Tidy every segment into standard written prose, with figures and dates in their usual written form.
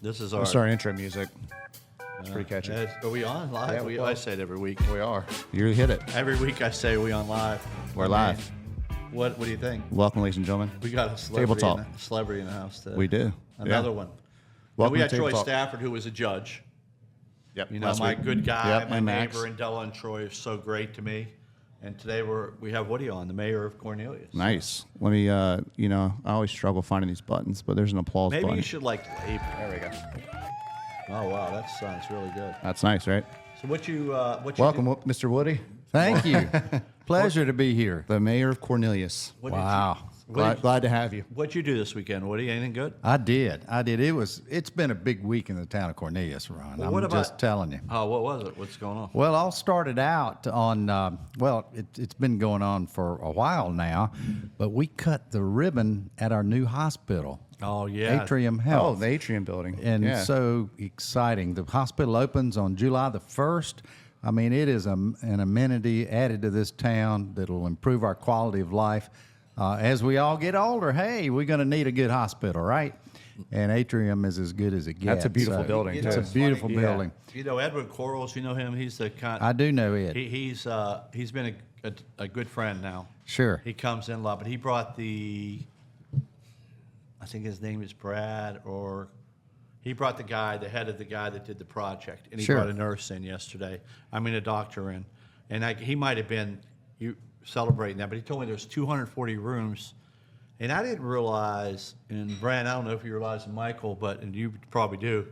This is That's our intro music. It's pretty catchy. Are we on live? Yeah, I say it every week. We are. You hit it. Every week I say we on live. We're live. What do you think? Welcome, ladies and gentlemen. We got a Table talk. celebrity in the house today. We do. Another Yeah. one. Welcome We to had Table Troy Talk. Stafford, who was a judge. Yep. You know, last my week. good guy, Yep, my and Max. neighbor, and Della and Troy are so great to me. And today we have Woody on, the mayor of Cornelius. Nice. Let me, I always struggle finding these buttons, but there's an applause Maybe button. you should label. There we go. Oh wow, that sounds really good. That's nice, right? So what you Welcome, Mr. Woody, Thank you. Pleasure to be here. the mayor of Cornelius. Wow. Glad to have you. What'd you do this weekend, Woody? Anything good? I did. It's been a big week in the town of Cornelius, Ron. Well, I'm what about- just telling you. Oh, what was it? What's going on? Well, all started out on, it's been going on for a while now, but we cut the ribbon at our new hospital. Oh yeah, Atrium Oh, Health. the atrium building. And yeah. so exciting. The hospital opens on July the 1st. I mean, it is an amenity added to this town that will improve our quality of life. As we all get older, hey, we're going to need a good hospital, right? And Atrium is as good as it gets. That's a beautiful building, It's too. a beautiful funny. building. You know Edward Quarles. You know him. He's the kind. I do know it. He's been a good friend now. Sure. He comes in a lot, but he brought I think his name is Brad, or he brought the head of the guy that did the project, and he Sure. brought a nurse in yesterday. I mean, a doctor in, and he might have been celebrating that, but he told me there's 240 rooms, and I didn't realize. And Brad, I don't know if you realize, and Michael, and you probably do,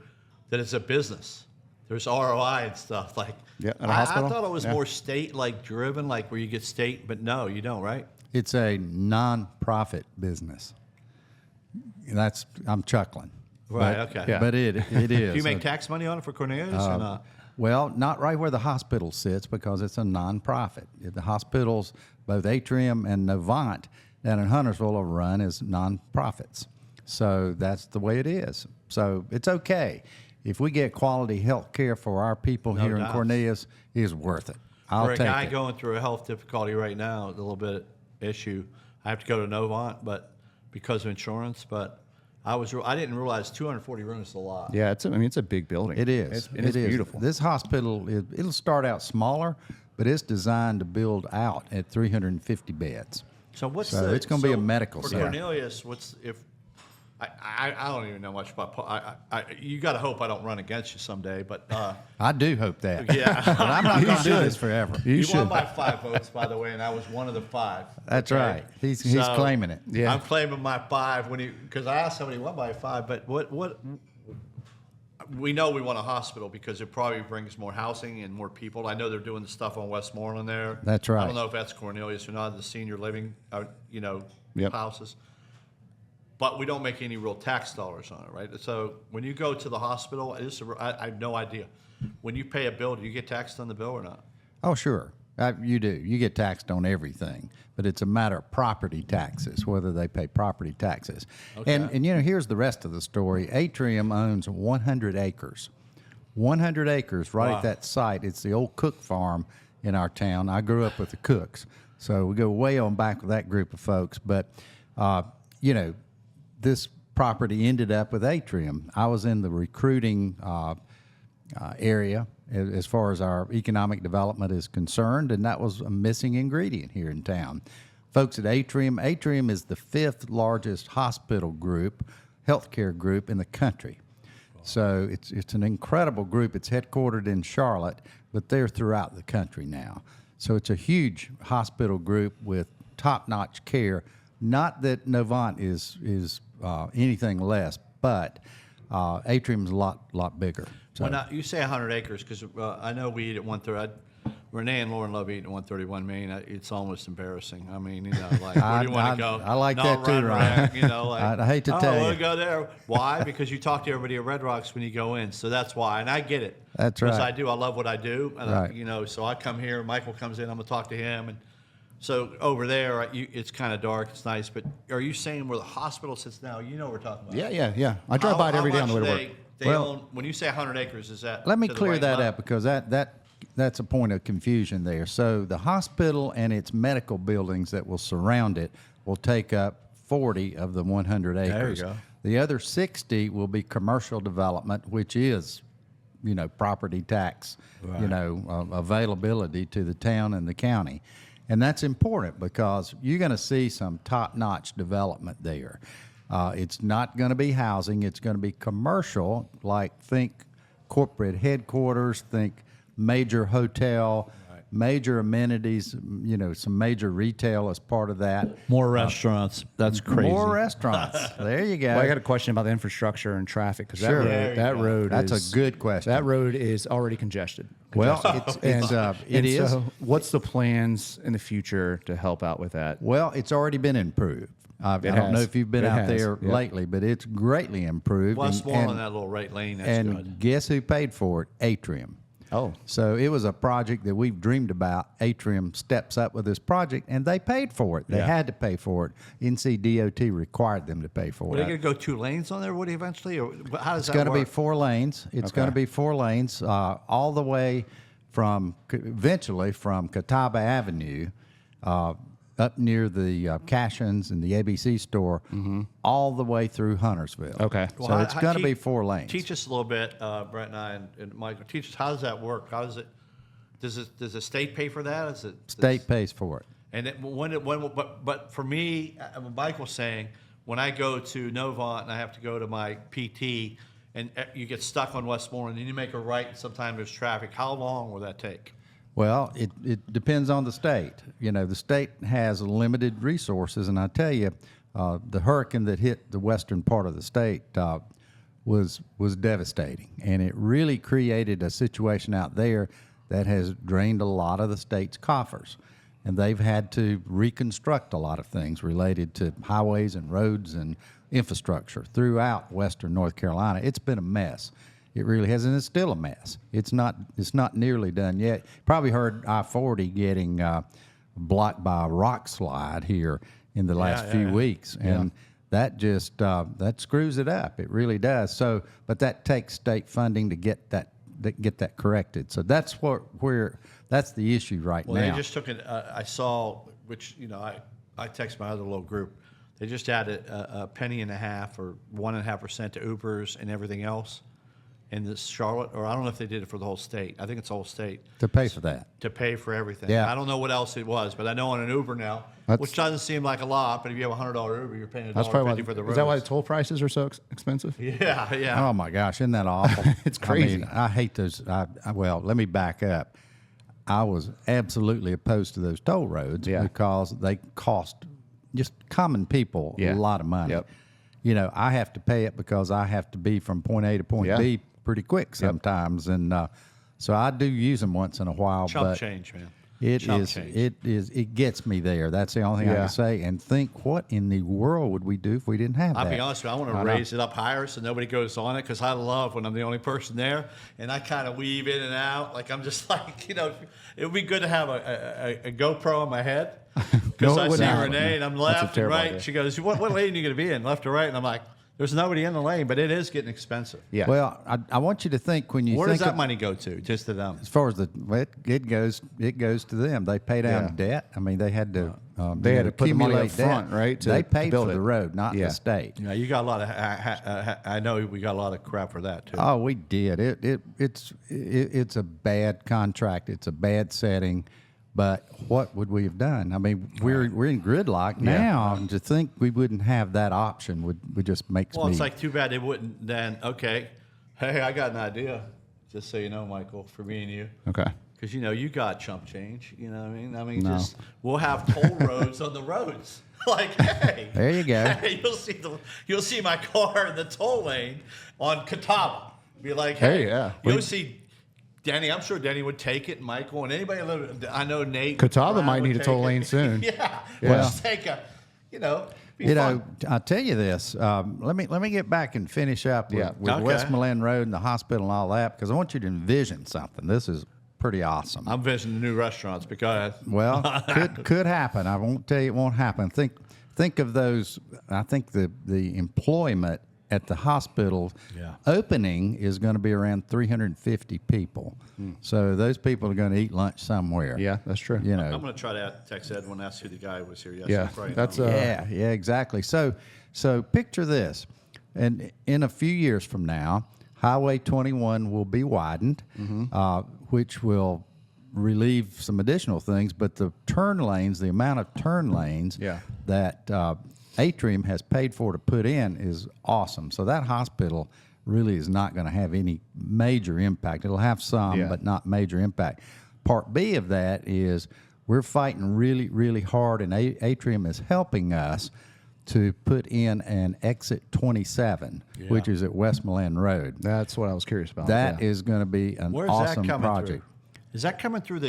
that it's a business. There's ROI and stuff like. Yeah, at a I hospital? thought it was Yeah. more state driven, like where you get state, but no, you don't, right? It's a non-profit business. I'm chuckling. Right, But- okay. Yeah. But it is. Do you make tax money on it for Cornelius or not? Well, not right where the hospital sits because it's a nonprofit. The hospitals, both Atrium and Novant down in Huntersville, are run as nonprofits. So that's the way it is. So it's okay. If we get quality health care for our people No here in doubt. Cornelius, it's worth it. I'll For a take guy it. going through a health difficulty right now, a little bit issue, I have to go to Novant, but because of insurance. But I didn't realize 240 rooms is a lot. Yeah, it's a big building. It is. It's beautiful. This hospital, it'll start out smaller, but it's designed to build out at 350 beds. So it's going to be a medical for center. Cornelius? I don't even know much about. You got to hope I don't run against you someday, but I do hope that. yeah. But I'm not going to do should. this forever. You won by 5 votes, by the way, and I was one of the 5. That's okay? right. He's So, claiming it. Yeah. I'm claiming my 5 because I asked somebody won by 5, but what we know we want a hospital because it probably brings more housing and more people. I know they're doing the stuff on Westmoreland there. That's I right. don't know if that's Cornelius or not, the senior living, Yep. houses. But we don't make any real tax dollars on it, right? So when you go to the hospital, I have no idea. When you pay a bill, do you get taxed on the bill or not? Oh, sure. You do. You get taxed on everything, but it's a matter of property taxes, whether they pay property taxes. Okay. And here's the rest of the story. Atrium owns 100 acres. 100 acres right Wow. at that site. It's the old Cook farm in our town. I grew up with the Cooks, so we go way on back with that group of folks. But, this property ended up with Atrium. I was in the recruiting area as far as our economic development is concerned, and that was a missing ingredient here in town. Folks at Atrium is the 5th largest hospital group, healthcare group in the country. So it's an incredible group. It's headquartered in Charlotte, but they're throughout the country now. So it's a huge hospital group with top-notch care. Not that Novant is anything less, but Atrium's a lot bigger. So. When you say 100 acres, because I know we eat at 130. Renee and Lauren love eating at 131 Main. It's almost embarrassing. I mean, like, where do you want to go? I like No, that too, run, Ryan. like, I hate to tell we'll you. go there. Why? Because you talk to everybody at Red Rocks when you go in, so that's why. And I get it. That's Because right. I do. I love what I do. And Right. so I come here. Michael comes in. I'm gonna talk to him. And so over there, it's kind of dark. It's nice. But are you saying where the hospital sits now? You know what we're talking about. Yeah. I drive by it every day on the way to work. They own, when you say 100 acres, is that? Let me to the clear right that amount? up because that's a point of confusion there. So the hospital and its medical buildings that will surround it will take up 40 of the 100 acres. go. The other 60 will be commercial development, which is, property tax, availability to the town and the county. And that's important because you're going to see some top-notch development there. It's not going to be housing. It's going to be commercial, like think corporate headquarters, think major hotel, major amenities, some major retail as part of that. More restaurants. That's crazy. More restaurants. There you go. Well, I got a question about the infrastructure and traffic because Sure. that road That's is a good question. That road is already congested. Well, it is. So what's the plans in the future to help out with that? Well, it's already been improved. I don't know has. if you've been It out has, there yep. lately, but it's greatly improved. Well, and- it's more and- on that little right lane. That's and good. guess who paid for it? Atrium. Oh. So it was a project that we've dreamed about. Atrium steps up with this project, and they paid for it. They Yeah. had to pay for it. NCDOT required them to pay for Are they it. going to go 2 lanes on there, Woody, eventually? Or how does It's that going to be work? 4 lanes. It's Okay. going to be 4 lanes all the way eventually from Catawba Avenue up near the Cashins and the ABC store, all the way through Huntersville. Okay. So Well, it's going to be 4 lanes. Teach us a little bit, Brent and I and Michael. Teach us, how does that work? How does it? Does the state pay for that? Is it State pays for it. And but for me, Mike was saying, when I go to Novant and I have to go to my PT, and you get stuck on Westmoreland, and you make a right, and sometimes there's traffic. How long will that take? Well, it depends on the state. The state has limited resources, and I tell you, the hurricane that hit the western part of the state was devastating, and it really created a situation out there that has drained a lot of the state's coffers, and they've had to reconstruct a lot of things related to highways and roads and infrastructure throughout western North Carolina. It's been a mess. It really has, and it's still a mess. It's not nearly done yet. Probably heard I-40 getting blocked by a rock slide here in the last few weeks, and that just that screws it up. It really does. So, but that takes state funding to get that corrected. So that's that's the issue right Well, now. they just took it. I saw, which I text my other little group. They just added a penny and a half or 1.5% to Ubers and everything else in this Charlotte, or I don't know if they did it for the whole state. I think it's the whole state to pay for that. to pay for everything. Yeah. I don't know what else it was, but I know on an Uber now, which doesn't seem like a lot, but if you have a $100 Uber, you're paying That's probably $1.50 for the road. is that why the toll prices are so expensive? Yeah, yeah. Oh my gosh, isn't that awful? It's crazy. I hate those. Well, let me back up. I was absolutely opposed to those toll roads because they cost just common people a lot of money. Yep. I have to pay it because I have to be from point A to point B pretty quick sometimes, and so I do use them once in a while. Chump but change, man. Chump change. It gets me there. That's the only thing I can say. And think, what in the world would we do if we didn't have that? I'll be honest with you, I want to raise it up higher so nobody goes on it, because I love when I'm the only person there, and I kind of weave in and out. Like, I'm just like, it would be good to have a GoPro on my head, because No, it I see wouldn't happen. Renee, and I'm That's a left and terrible right. idea. She goes, what lane are you going to be in, left or right? And I'm like, there's nobody in the lane, but it is getting expensive. Yeah. Well, I want you to think when you Where think does that of- money go to? Just to them? as far as it goes to them. They pay down debt. I mean, they had to They had to put the money up accumulate front, debt. right, to They paid build for it. the road, not Yeah. the state. You got a lot of. I know we got a lot of crap for that too. Oh, we did. It's a bad contract. It's a bad setting. But what would we have done? I mean, we're in gridlock now. And to think we wouldn't have that option would just makes Well, me. it's like too bad they wouldn't then. Okay, hey, I got an idea. Just so you know, Michael, for me and you. Okay. Because you got chump change. You know what I mean? I mean, No. just we'll have toll roads on the roads. Like, hey, There you go. Hey, you'll see my car in the toll lane on Catawba. Be like, hey, Hey, yeah. You'll see. Danny, I'm sure Danny would take it. Michael and anybody. I know Nate. Catawba Brian might would need a take toll it. lane soon. Yeah, Yeah. We'll just take a. Be fun. I'll tell you this. Let me get back and finish up with, Yeah. with Okay. Westmoreland Road and the hospital and all that, because I want you to envision something. This is pretty awesome. I'm visiting the new restaurants because. Well, could happen. I won't tell you it won't happen. Think of those. I think the employment at the hospital opening is going to be around 350 people. So those people are going to eat lunch somewhere. Yeah, that's true. You know. I'm going to try to text Ed when I ask who the guy was here yesterday. Yeah, Right that's now. Yeah, exactly. So picture this. And in a few years from now, Highway 21 will be widened, which will relieve some additional things. But the turn lanes, the amount of turn lanes Yeah. that Atrium has paid for to put in is awesome. So that hospital really is not going to have any major impact. It'll have some, Yeah. but not major impact. Part B of that is we're fighting really, really hard, and Atrium is helping us to put in an exit 27, which is at Westmoreland Road. That's what I was curious about. That yeah. is going to be an Where's awesome that coming project. through? Is that coming through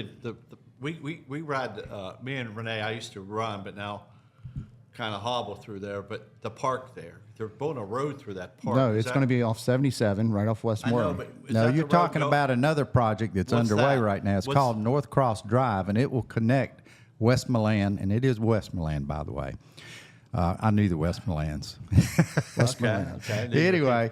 we ride, me and Renee, I used to run, but now kind of hobble through there, but the park there, they're building a road through that park. No, Is it's that- going to be off 77, right off I know, Westmoreland. but is No, that the you're road talking go- about another project that's What's underway that? right now. It's What's- called North Cross Drive, and it will connect Westmoreland, and it is Westmoreland, by the way. I knew the Westmorelands. Westmoreland. Okay. Anyway,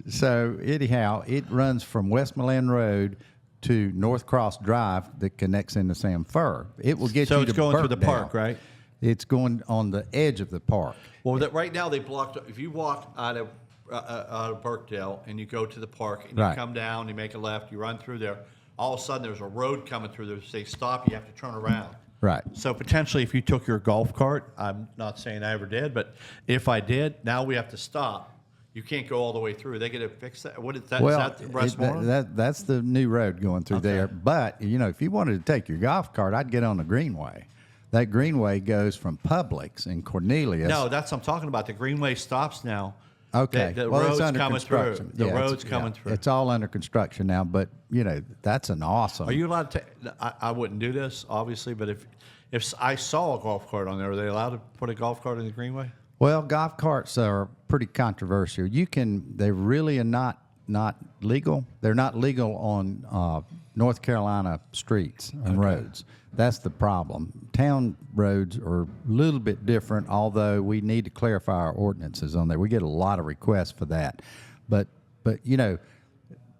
so anyhow, it runs from Westmoreland Road to North Cross Drive that connects into Sam Fur. It will get So you it's to going through the Burkdale. park, right? It's going on the edge of the park. Well, right now they blocked. If you walk out of Burkdale and you go to the park and you Right. come down, you make a left, you run through there. All of a sudden, there's a road coming through there. They stop. You have to turn around. Right. So potentially, if you took your golf cart, I'm not saying I ever did, but if I did, now we have to stop. You can't go all the way through. They got to fix that. What is that? Well, Is that Westmoreland? that's the new road going through Okay. there. But, you know, if you wanted to take your golf cart, I'd get on the Greenway. That Greenway goes from Publix in Cornelius. No, that's what I'm talking about. The Greenway stops now. Okay. The well, road's it's under coming through. construction. The Yeah, it's- road's coming through. It's all under construction now, but, you know, that's an awesome. Are you allowed to? I wouldn't do this, obviously, but if I saw a golf cart on there, are they allowed to put a golf cart in the Greenway? Well, golf carts are pretty controversial. They really are not legal. They're not legal on North Carolina streets and roads. That's the problem. Town roads are a little bit different, although we need to clarify our ordinances on there. We get a lot of requests for that. But you know,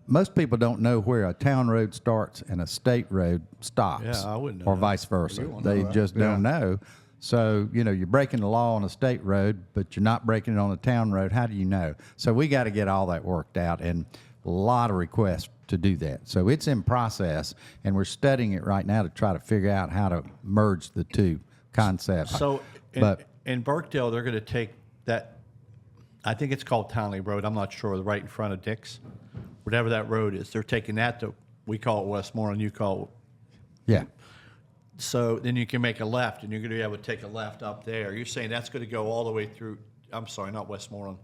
most people don't know where a town road starts and a state road stops. Yeah, I wouldn't know or that. vice versa. You won't know They that. just don't know. So, you know, you're breaking the law on a state road, but you're not breaking it on a town road. How do you know? So we got to get all that worked out, and a lot of requests to do that. So it's in process, and we're studying it right now to try to figure out how to merge the two concepts. So but in Burkdale, they're going to take that. I think it's called Townley Road. I'm not sure. Right in front of Dick's, whatever that road is, they're taking that to. We call it Westmoreland. You call it. yeah. So then you can make a left, and you're going to be able to take a left up there. You're saying that's going to go all the way through. I'm sorry, not Westmoreland,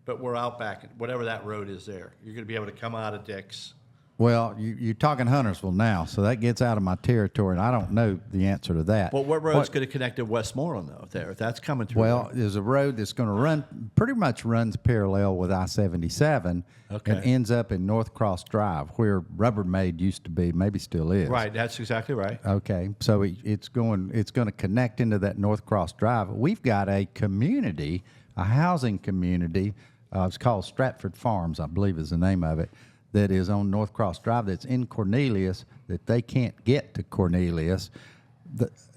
but we're out back, whatever that road is there. You're going to be able to come out of Dick's. Well, you're talking Huntersville now, so that gets out of my territory, and I don't know the answer to that. Well, what road's going to connect to Westmoreland though? There, if that's coming through. Well, there's a road that's going to run, pretty much runs parallel with I-77 Okay. and ends up in North Cross Drive, where Rubbermaid used to be, maybe still is. right, that's exactly right. Okay, so it's going to connect into that North Cross Drive. We've got a community, a housing community. It's called Stratford Farms, I believe is the name of it. That is on North Cross Drive. That's in Cornelius. That they can't get to Cornelius,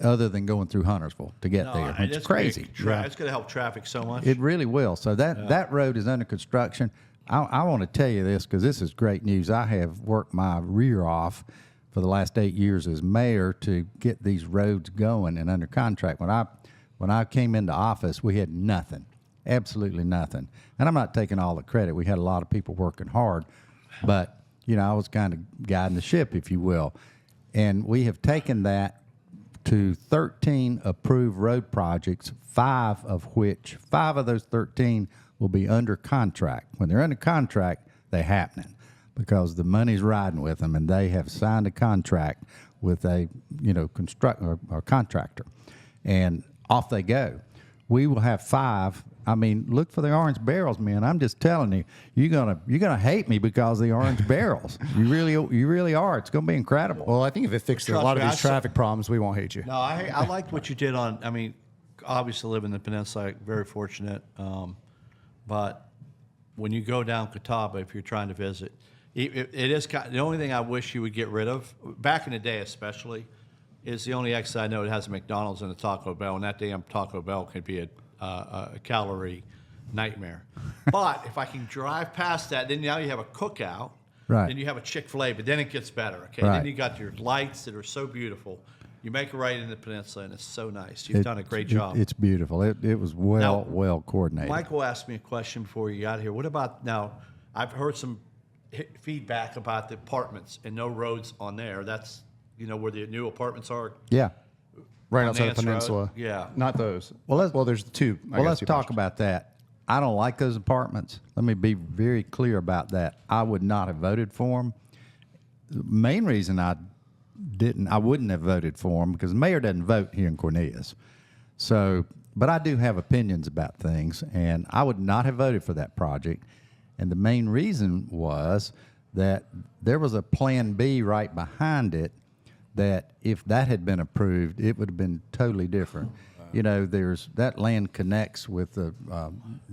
other than going through Huntersville to get there. and It's crazy. It's going to help traffic so much. It really will. So that road is under construction. I want to tell you this because this is great news. I have worked my rear off for the last 8 years as mayor to get these roads going and under contract. When I came into office, we had nothing, absolutely nothing. And I'm not taking all the credit. We had a lot of people working hard, but you know, I was kind of guiding the ship, if you will. And we have taken that to 13 approved road projects, five of those 13 will be under contract. When they're under contract, they're happening because the money's riding with them, and they have signed a contract with a or contractor, and off they go. We will have five. I mean, look for the orange barrels, man. I'm just telling you, you're gonna hate me because of the orange barrels. You really are. It's gonna be incredible. Well, I think if it fixed a Trust lot of me, these traffic problems, we won't hate you. No, I liked what you did on. I mean, obviously, live in the peninsula, very fortunate. But when you go down Catawba, if you're trying to visit, it is the only thing I wish you would get rid of. Back in the day, especially, is the only exit I know that has a McDonald's and a Taco Bell, and that damn Taco Bell can be a calorie nightmare. But if I can drive past that, then now you have a cookout. Right. Then you have a Chick-fil-A, but then it gets better. Okay. Right. Then you got your lights that are so beautiful. You make a right in the peninsula, and it's so nice. You've done a great job. It's beautiful. It was well coordinated. Michael asked me a question before you got here. What about now? I've heard some feedback about the apartments and no roads on there. That's where the new apartments are. Yeah. Right On outside the Nance Road? peninsula. Yeah. Not those. Well, there's two. Well, let's talk about that. I don't like those apartments. Let me be very clear about that. I would not have voted for them. The main reason I wouldn't have voted for them because the mayor doesn't vote here in Cornelius. So, but I do have opinions about things, and I would not have voted for that project. And the main reason was that there was a Plan B right behind it that if that had been approved, it would have been totally different. There's that land connects with the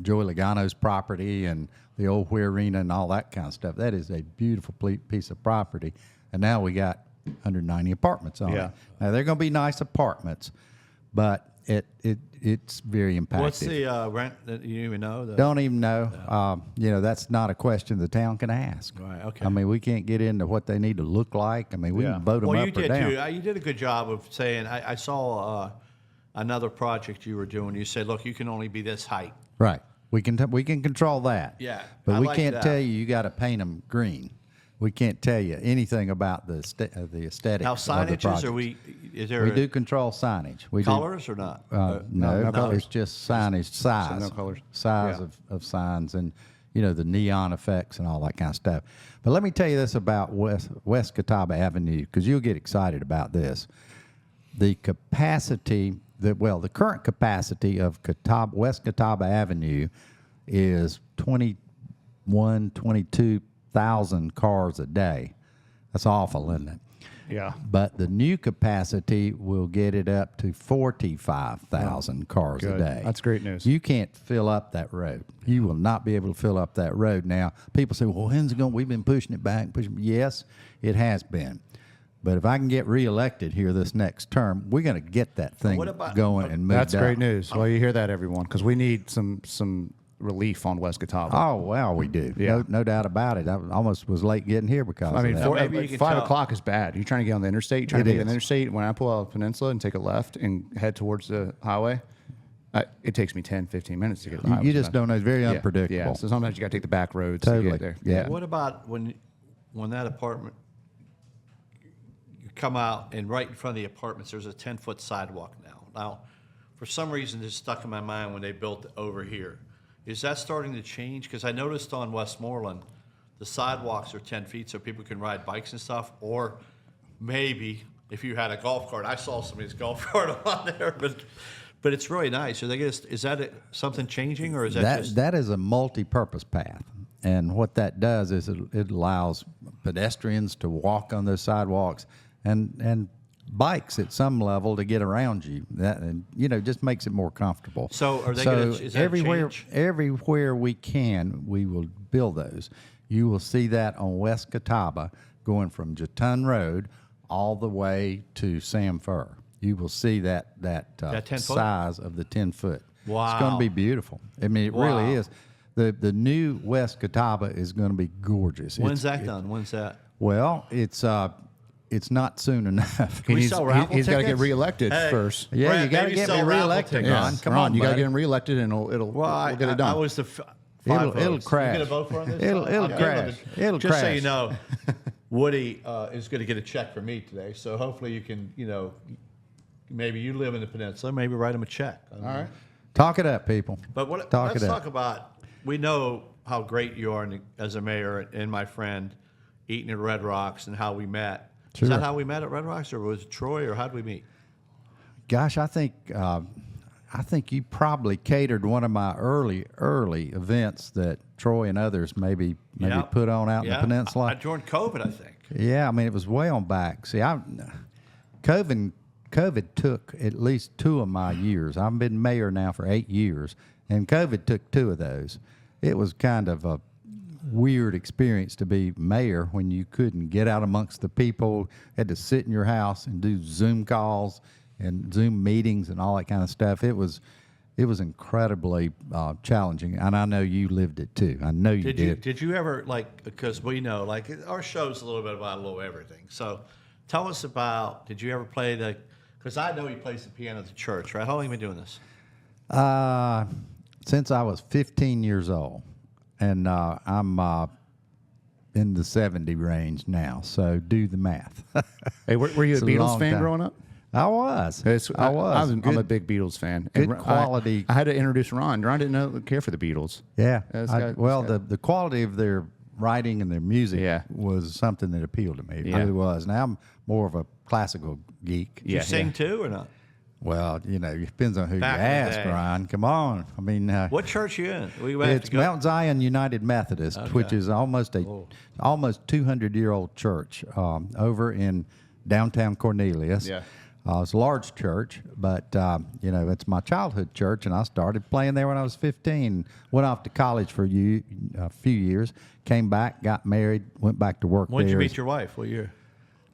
Joey Logano's property and the old Ware Arena and all that kind of stuff. That is a beautiful piece of property. And now we got 190 apartments on it. Now, they're going to be nice apartments, but it's very impactful. What's the rent that you even know? Don't even know. That's not a question the town can ask. Right, okay. I mean, we can't get into what they need to look like. I mean, we can vote them well, up you or did down. too. You did a good job of saying. I saw another project you were doing. You said, "Look, you can only be this height." Right. We can control that. Yeah, But I we like can't that. tell you got to paint them green. We can't tell you anything about the aesthetics Now, of the signages project. is there We do control signage. We do. colors or not? No, colors. it's just signage size. no colors. Size Yeah. of signs and, the neon effects and all that kind of stuff. But let me tell you this about West Catawba Avenue, because you'll get excited about this. The capacity, the current capacity of West Catawba Avenue is 22,000 cars a day. That's awful, isn't it? Yeah. But the new capacity will get it up to 45,000 cars a good. day. That's great news. You can't fill up that road. You will not be able to fill up that road. Now, people say, well, when's it going? We've been pushing it back. Yes, it has been. But if I can get reelected here this next term, we're going to get that thing what about- going and moved That's up. great news. Well, you hear that, everyone, because we need some relief on West Catawba. Oh, well, we do. Yeah. No doubt about it. I almost was late getting here because I mean, of that. maybe you can 5 tell- o'clock is bad. You're trying to get on the interstate. You're trying It to get on is. the interstate. When I pull out of the peninsula and take a left and head towards the highway, it takes me 10, 15 minutes to get to the highway. You just don't know. It's very Yeah, unpredictable. Yeah, so sometimes you got to take the back roads to Totally. get there. Yeah. What about when that apartment, you come out and right in front of the apartments, there's a 10-foot sidewalk now. Now, for some reason, it's stuck in my mind when they built it over here. Is that starting to change? Because I noticed on Westmoreland, the sidewalks are 10 feet so people can ride bikes and stuff. Or maybe if you had a golf cart, I saw somebody's golf cart on there, but it's really nice. Are they gonna, is that something changing, or is that just? That is a multi-purpose path, and what that does is it allows pedestrians to walk on those sidewalks and bikes at some level to get around you. That just makes it more comfortable. So are they gonna- is that a everywhere change? everywhere we can, we will build those. You will see that on West Catawba going from Jatun Road all the way to Sam Fur. You will see that 10 foot? size of the 10-foot. It's going Wow. to be beautiful. I mean, it Wow. really is. The new West Catawba is going to be gorgeous. When's that done? When's that? Well, it's not soon enough. Can we He's sell raffle got to get tickets? reelected Hey. first. Yeah, Brad, you got to maybe get me sell raffle reelected, tickets. Ron. Come on, you got to buddy. get him reelected, and we'll Well, get it done. I was the five It'll votes. crash. You gonna vote for him this It'll- time? it'll I'm giving crash. him It'll just so crash. you know, Woody is going to get a check from me today. So hopefully you can, maybe you live in the peninsula, maybe write him a check. I don't know. All right. Talk it up, people. But Talk let's it up. talk about. We know how great you are as a mayor and my friend, eating at Red Rocks and how we met. Sure. Is that how we met at Red Rocks, or was it Troy, or how did we meet? Gosh, I think you probably catered one of my early events that Troy and others maybe Yeah. put on out in the peninsula. I joined COVID, I think. Yeah, I mean, it was way on back. See, COVID took at least 2 of my years. I've been mayor now for 8 years, and COVID took 2 of those. It was kind of a weird experience to be mayor when you couldn't get out amongst the people, had to sit in your house and do Zoom calls and Zoom meetings and all that kind of stuff. It was It was incredibly challenging, and I know you lived it too. I know you did. Did you ever because we know our show's a little bit about a little everything. So tell us about. Did you ever play because I know he plays the piano at the church, right? How long have you been doing this? Since I was 15 years old, and I'm in the 70 range now. So do the math. Hey, were you a It's a Beatles long fan time. growing up? I was. I was. I'm a big Beatles fan. good And quality. I had to introduce Ron. Ron didn't care for the Beatles. Yeah. This I- guy- well, this guy- the quality of their writing and their music Yeah. was something that appealed to me. It Yeah. really was. Now I'm more of a classical geek. Did you sing too or not? Well, it depends on who Back you in the ask, day. Ryan. Come on. I mean, What church you in? We would have it's to go. Mount Zion United Methodist, which is almost 200-year-old church over in downtown Cornelius. Yeah. It's a large church, but it's my childhood church, and I started playing there when I was 15. Went off to college for a few years, came back, got married, went back to work When did you there. meet your wife? What year?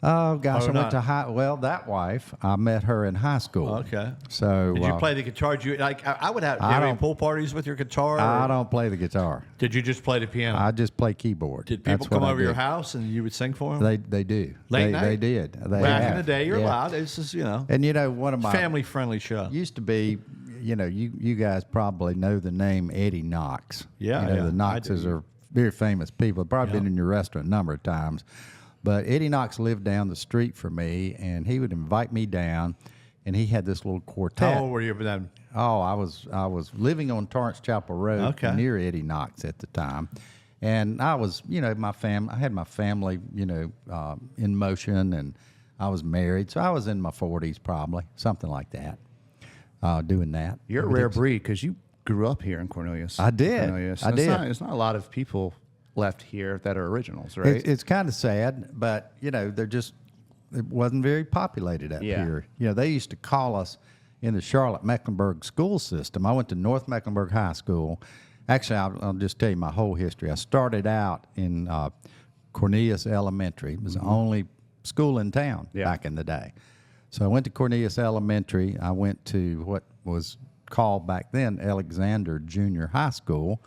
Oh gosh, Or I went to not? that wife, I met her in high school. Okay. So Did you play the guitar? Did you I would have. Did you I have any don't- pool parties with your guitar? I or don't play the guitar. Did you just play the piano? I just play keyboard. Did people That's come what I over your did. house and you would sing for them? They do. Late they night? did. They Back in have. the day, you're Yeah. allowed. This is And one of my family friendly show. used to be, you guys probably know the name Eddie Knox. Yeah, the yeah, I Knoxes do. are very famous people. Probably been Yeah. in your restaurant a number of times. But Eddie Knox lived down the street from me, and he would invite me down, and he had this little quartet. How old were you then? Oh, I was living on Torrance Chapel Road Okay. near Eddie Knox at the time, and I was I had my family in motion, and I was married, so I was in my 40s probably, something like that, doing that. You're a But rare it's- breed because you grew up here in Cornelius. I did. Cornelius. I And did. It's not a lot of people left here that are originals, right? It's kind of sad, but it wasn't very populated up Yeah. here. They used to call us in the Charlotte Mecklenburg school system. I went to North Mecklenburg High School. Actually, I'll just tell you my whole history. I started out in Cornelius Elementary. It was the only school in town Yeah. back in the day. So I went to Cornelius Elementary. I went to what was called back then Alexander Junior High School,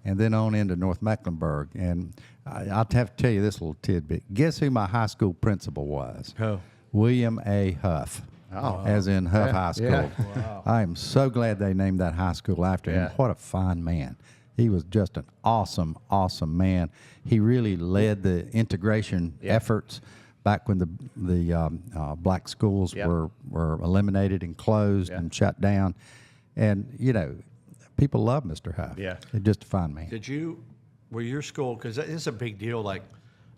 and then on into North Mecklenburg. And I'll have to tell you this little tidbit. Guess who my high school principal was? Who? William A. Huff. Oh. As in Huff Yeah, High School. yeah. Wow. I am so glad they named that high school after him. Yeah. What a fine man. He was just an awesome, awesome man. He really led the integration efforts back when the black schools Yeah. were eliminated and closed Yeah. and shut down. And, people love Mr. Huff. Yeah. He's just a fine man. Were your school, because it's a big deal, like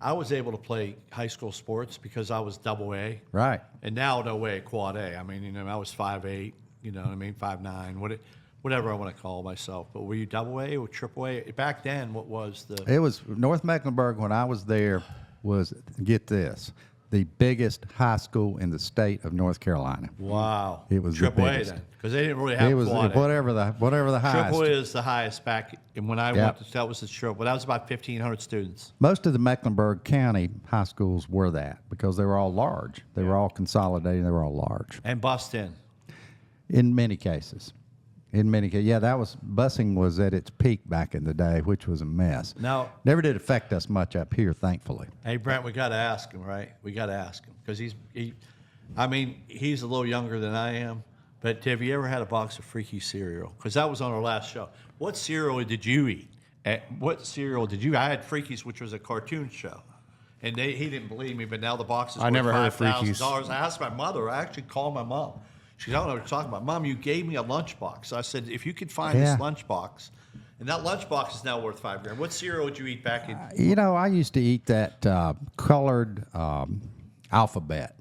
I was able to play high school sports because I was double A. Right. And now no way, quad A. I mean, I was 5'8", 5'9", whatever I want to call myself. But were you double A or triple A? Back then, what was the... It was North Mecklenburg when I was there was, get this, the biggest high school in the state of North Carolina. Wow. It was the triple A biggest. then, because they didn't really have It was quad A. whatever the highest. Triple A is the highest back, and when I Yep. went to, that was the triple, but that was about 1,500 students. Most of the Mecklenburg County high schools were that because they were all large. They were all consolidated. They were all large And bust in. in many cases. Yeah, busing was at its peak back in the day, which was a mess. Now- Never did affect us much up here, thankfully. Hey, Brent, we got to ask him, right? We got to ask him because he's a little younger than I am. But have you ever had a box of Freaky cereal? Because that was on our last show. What cereal did you eat? I had Freakies, which was a cartoon show, and he didn't believe me. But now the box is I never heard of $5,000. I asked my mother. I actually called my mom. She said, I don't know what you're talking about. Mom, you gave me a lunchbox. I said, if you could find Yeah. this lunchbox, and that lunchbox is now worth $5,000. What cereal would you eat back in? I used to eat that colored alphabet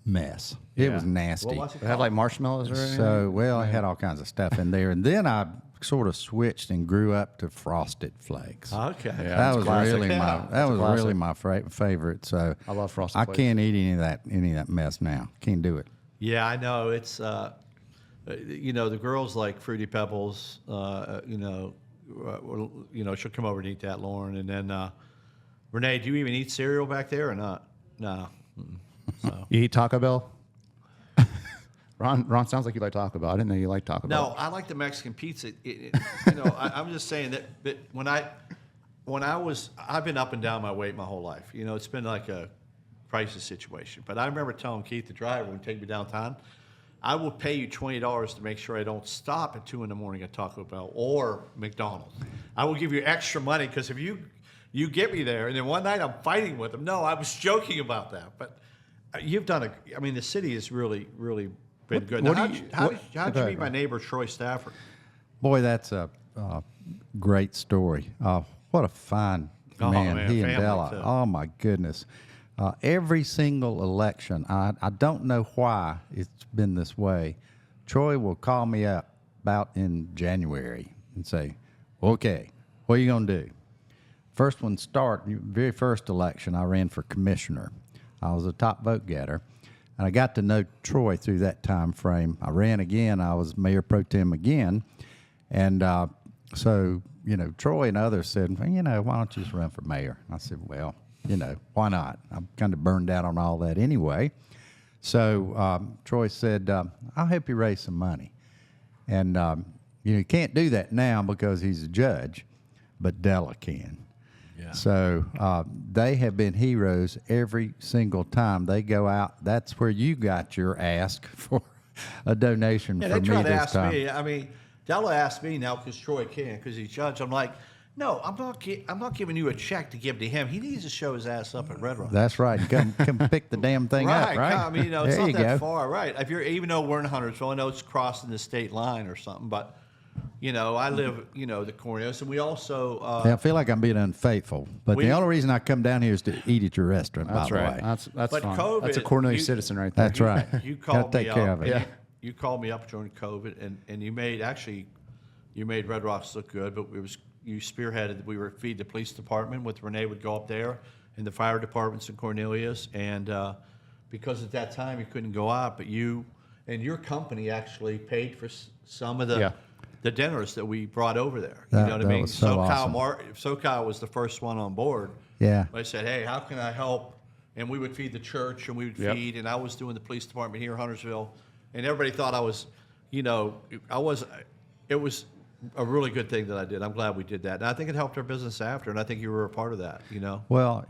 mess. It was nasty. What was it They have like marshmallows or anything? So, I had all kinds of stuff in there. And then I sort of switched and grew up to Frosted Flakes. Okay. Yeah. That it's was classic. really Yeah. my favorite. So I love Frosted I Flakes. can't eat any of that mess now. Can't do it. Yeah, I know. It's, the girls like Fruity Pebbles, she'll come over and eat that, Lauren. And then, Renee, do you even eat cereal back there or not? No. Mm-mm. So, You eat Taco Bell? Ron sounds like you like Taco Bell. I didn't know you liked Taco Bell. No, I like the Mexican pizza. I'm just saying that when I've been up and down my weight my whole life. It's been like a crisis situation. But I remember telling Keith, the driver, when he take me downtown, I will pay you $20 to make sure I don't stop at 2 a.m. at Taco Bell or McDonald's. I will give you extra money because if you get me there, and then one night I'm fighting with them. No, I was joking about that. But you've done the city has really, really been good. Now, how'd you meet my neighbor, Troy Stafford? Boy, that's a great story. What a fine man, he and Della. Too. Oh, my goodness. Every single election, I don't know why it's been this way. Troy will call me up about in January and say, okay, what are you going to do? Very first election, I ran for commissioner. I was a top vote getter, and I got to know Troy through that time frame. I ran again. I was mayor pro tem again, and so Troy and others said, well, why don't you just run for mayor? I said, well, why not? I'm kind of burned out on all that anyway. So Troy said, I'll help you raise some money, and you can't do that now because he's a judge, but Della can. Yeah. So they have been heroes every single time they go out. That's where you got your ask for a donation from me this time. Yeah, they tried to ask me. Della asked me now because Troy can, because he's judge. I'm like, no, I'm not giving you a check to give to him. He needs to show his ass up at Red Rock. That's right. Come pick the damn thing up, right? I mean, it's not that far, right? Even though we're in Huntersville, I know it's crossing the state line or something, but. I live, the Cornelius, and we also. I feel like I'm being unfaithful, but the only reason I come down here is to eat at your restaurant. That's by right. The way. That's but fine. COVID, that's a Cornelius citizen right there. That's right. You called me up. Care of it. Yeah. You called me up during COVID, and you made Red Rocks look good, but you spearheaded. We were feed the police department with Renee would go up there, and the fire departments in Cornelius, and because at that time you couldn't go out, but you and your company actually paid for some of the. Yeah. The dinners that we brought over there. You know what I mean? Was so awesome. SoCal was the first one on board. Yeah. I said, hey, how can I help? And we would feed the church, and we would feed, and I was doing the police department here in Huntersville, and everybody thought I was, it was a really good thing that I did. I'm glad we did that. And I think it helped our business after, and I think you were a part of that, Well,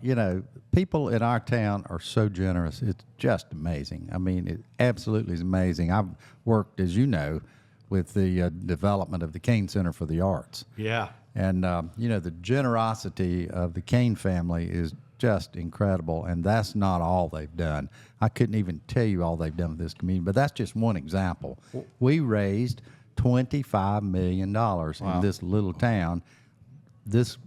people in our town are so generous. It's just amazing. I mean, it absolutely is amazing. I've worked, as you know, with the development of the Kane Center for the Arts. Yeah. And, the generosity of the Kane family is just incredible, and that's not all they've done. I couldn't even tell you all they've done with this community, but that's just one example. We raised $25 million in this little town. This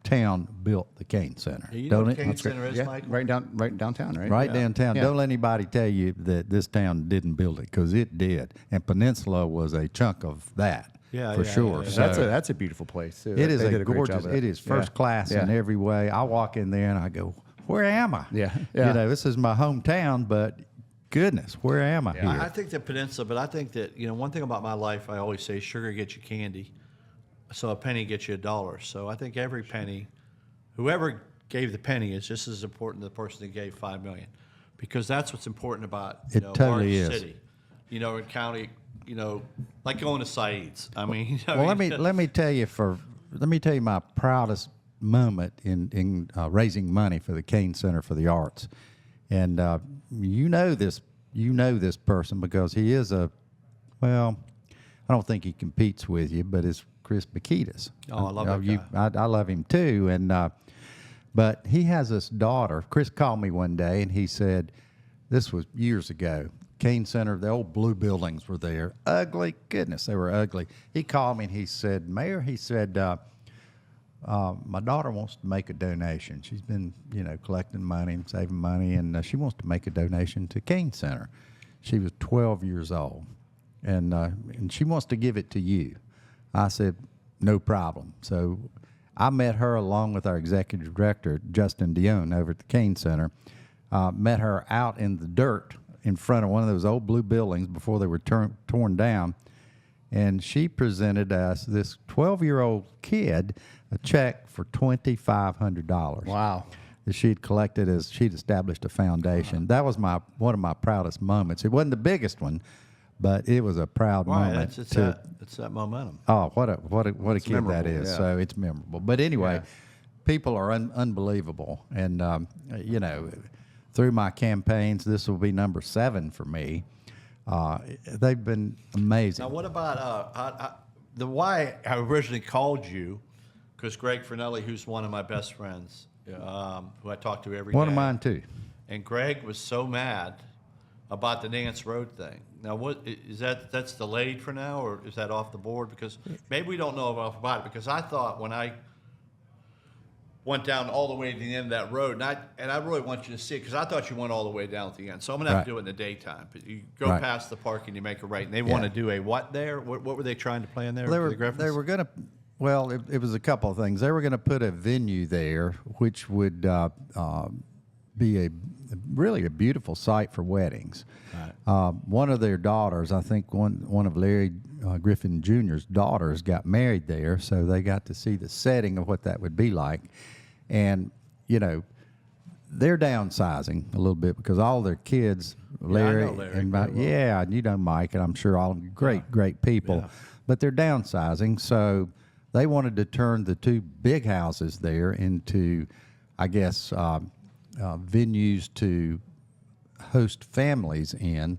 town built the Kane Center. You know what the Kane Center is, yeah. Mike? Right downtown, right? Right downtown. Yeah. Don't let anybody tell you that this town didn't build it, because it did. And Peninsula was a chunk of that, for sure. Yeah. So That's a beautiful place too. it is They did a great job gorgeous. with It is first class in every way. I walk in there and I go, where am I? Yeah. This is my hometown, but goodness, where am I here? I think the Peninsula, but I think that, one thing about my life, I always say sugar gets you candy, so a penny gets you $1. So I think every penny, whoever gave the penny is just as important as the person that gave $5 million, because that's what's important about It totally large is. city, in county, like going to Saeed's. I mean, Well, let me tell you my proudest moment in raising money for the Kane Center for the Arts, and you know this person because he is I don't think he competes with you, but it's Chris Bakitas. Oh, I love that guy. I love him too, and but he has this daughter. Chris called me one day and he said, this was years ago. Kane Center, the old blue buildings were there. Ugly, goodness, they were ugly. He called me and he said, Mayor, my daughter wants to make a donation. She's been, collecting money and saving money, and she wants to make a donation to Kane Center. She was 12 years old, and she wants to give it to you. I said, no problem. So I met her along with our executive director, Justin Dion, over at the Kane Center. Met her out in the dirt in front of one of those old blue buildings before they were torn down. And she presented us, this 12-year-old kid, a check for $2,500. Wow. That she'd collected as she'd established a foundation. That was one of my proudest moments. It wasn't the biggest one, but it was a proud Right, moment. it's that momentum. Oh, what a kid that memorable, is! yeah. So it's memorable. But anyway, Yeah. people are unbelievable, and you know, through my campaigns, this will be number 7 for me. They've been amazing. Now, what about the why I originally called you? Because Greg Fernelli, who's one of my best friends, who I talk to every day. One of mine too. And Greg was so mad about the Nance Road thing. Now, what is that? That's delayed for now, or is that off the board? Because maybe we don't know about it. Because I thought when I went down all the way to the end of that road, and I really want you to see it because I thought you went all the way down at the end. So I'm gonna have to do it in the daytime. But you go Right. past the park and you make a right, and they want to do a what there? What were they trying to plan there? They for were the Griffins? they were going to. Well, it was a couple of things. They were going to put a venue there, which would be really a beautiful site for weddings. Right. One of their daughters, I think one of Larry Griffin Jr.'s daughters, got married there, so they got to see the setting of what that would be like. And you know, they're downsizing a little bit because all their kids, Larry, know Larry and very well. yeah, and you know Mike, and I'm sure all great people, Yeah. but they're downsizing, so they wanted to turn the 2 big houses there into, I guess, venues to host families in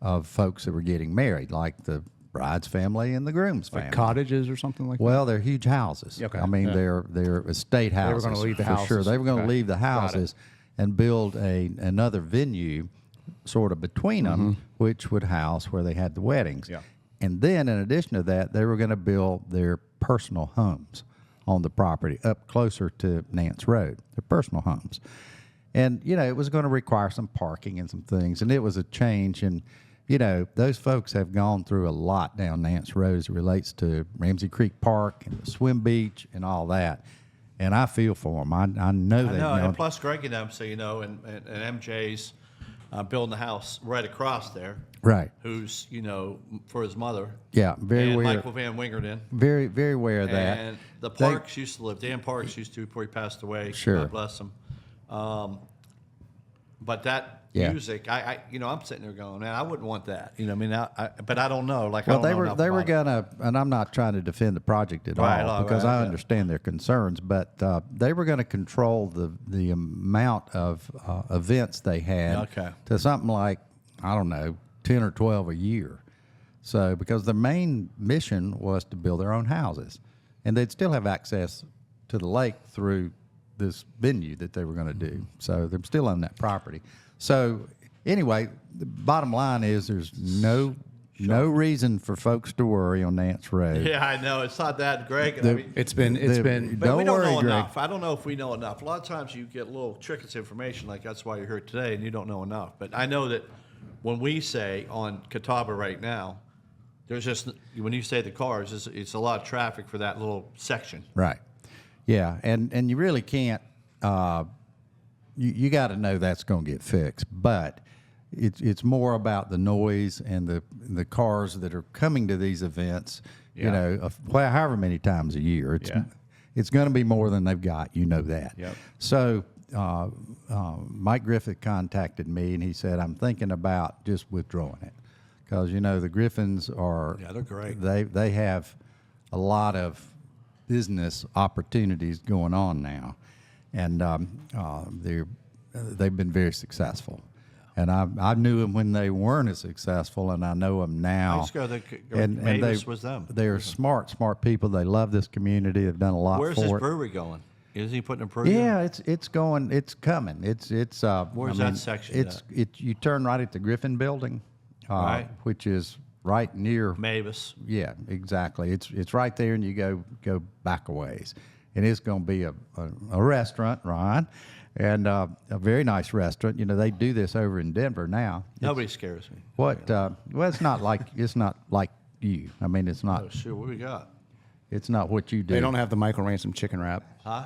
of folks that were getting married, like the bride's family and the groom's family. Like cottages or something like that? Well, they're huge houses. Okay. I mean, Yeah. they're estate houses. gonna leave the for Sure, houses. they were going to Okay. leave the Got it. houses and build another venue, sort of between them, which would house where they had the weddings. Yeah. And then, in addition to that, they were going to build their personal homes on the property up closer to Nance Road. Their personal homes. And, you know, it was going to require some parking and some things, and it was a change. And, you know, those folks have gone through a lot down Nance Road as it relates to Ramsey Creek Park and the swim beach and all that. And I feel for them. I know I they've know, and gone. plus Greg and them, so you know, and MJ's building a house right across there. Right. Who's for his mother. Yeah, very and aware. Michael Van Wingerden. Very, very aware of that. And the They- Parks used to live. Dan Parks used to before he passed away. Sure. God bless him. But that Yeah. music, I'm sitting there going, man, I wouldn't want that. But I don't know. Like, Well, I don't know they enough were about it. gonna, and I'm not trying to defend the project at Right, all right, because right, I yeah. understand their concerns, but they were going to control the amount of events they had Okay. to something like, I don't know, 10 or 12 a year. So because their main mission was to build their own houses, and they'd still have access to the lake through this venue that they were going to do. So they're still on that property. So anyway, the bottom line is there's no reason for folks to worry on Nance Road. Yeah, I know. It's not that, Greg. It's been But we don't worry, know Greg. enough. I don't know if we know enough. A lot of times you get little trinkets information, like that's why you're here today, and you don't know enough. But I know that when we say on Catawba right now, there's just, when you say the cars, it's a lot of traffic for that little section. Right. Yeah, and you really can't. You got to know that's going to get fixed, but it's more about the noise and the cars that are coming to these events. You Yeah. know, however many times a year, it's going to be more than they've got. You know that. Yep. So Mike Griffith contacted me and he said, I'm thinking about just withdrawing it because the Griffins are. Yeah, they're great. They have a lot of business opportunities going on now, and they've been very successful. And I knew them when they weren't as successful, and I know them now. I used to go Mavis was them. They're smart people. They love this community. They've done a lot Where's for this it. brewery going? Is he putting a brewery? Yeah, it's going. It's coming. It's. Where's that section You turn right at the Griffin Building, Right. which is right near. Mavis. Yeah, exactly. It's right there, and you go back a ways, and it's going to be a restaurant, Ron, and a very nice restaurant. They do this over in Denver now. Nobody scares me. What? Well, it's not like you. I mean, it's not. Oh, sure. What we got? It's not what you do. They don't have the Michael Ransom chicken wrap. Huh?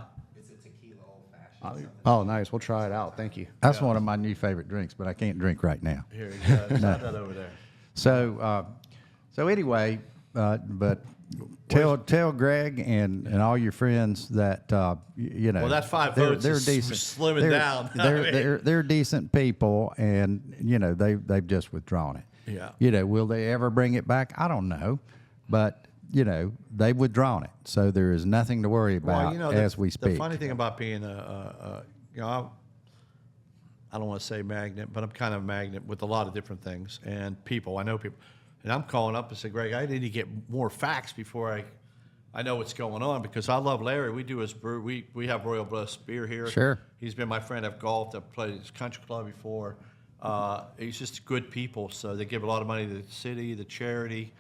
Oh, nice. We'll try it out. Thank you. That's one of my new favorite drinks, but I can't drink right now. Here you go. It's not that over there. So anyway, but tell Greg and all your friends that Well, that 5 they're, votes they're is decent. slimming They're- down. They're decent people, and they've just withdrawn it. Yeah. You know, will they ever bring it back? I don't know, but you know, they've withdrawn it, so there is nothing to worry about Well, you know, as we speak. The funny thing about being you know, I don't want to say magnet, but I'm kind of a magnet with a lot of different things and people. I know people, and I'm calling up and saying, Greg, I need to get more facts before I know what's going on, because I love Larry. We do his brew. We have Royal Bliss beer here. Sure. He's been my friend. I've golfed. I've played at his country club before. He's just good people. So they give a lot of money to the city, the charity.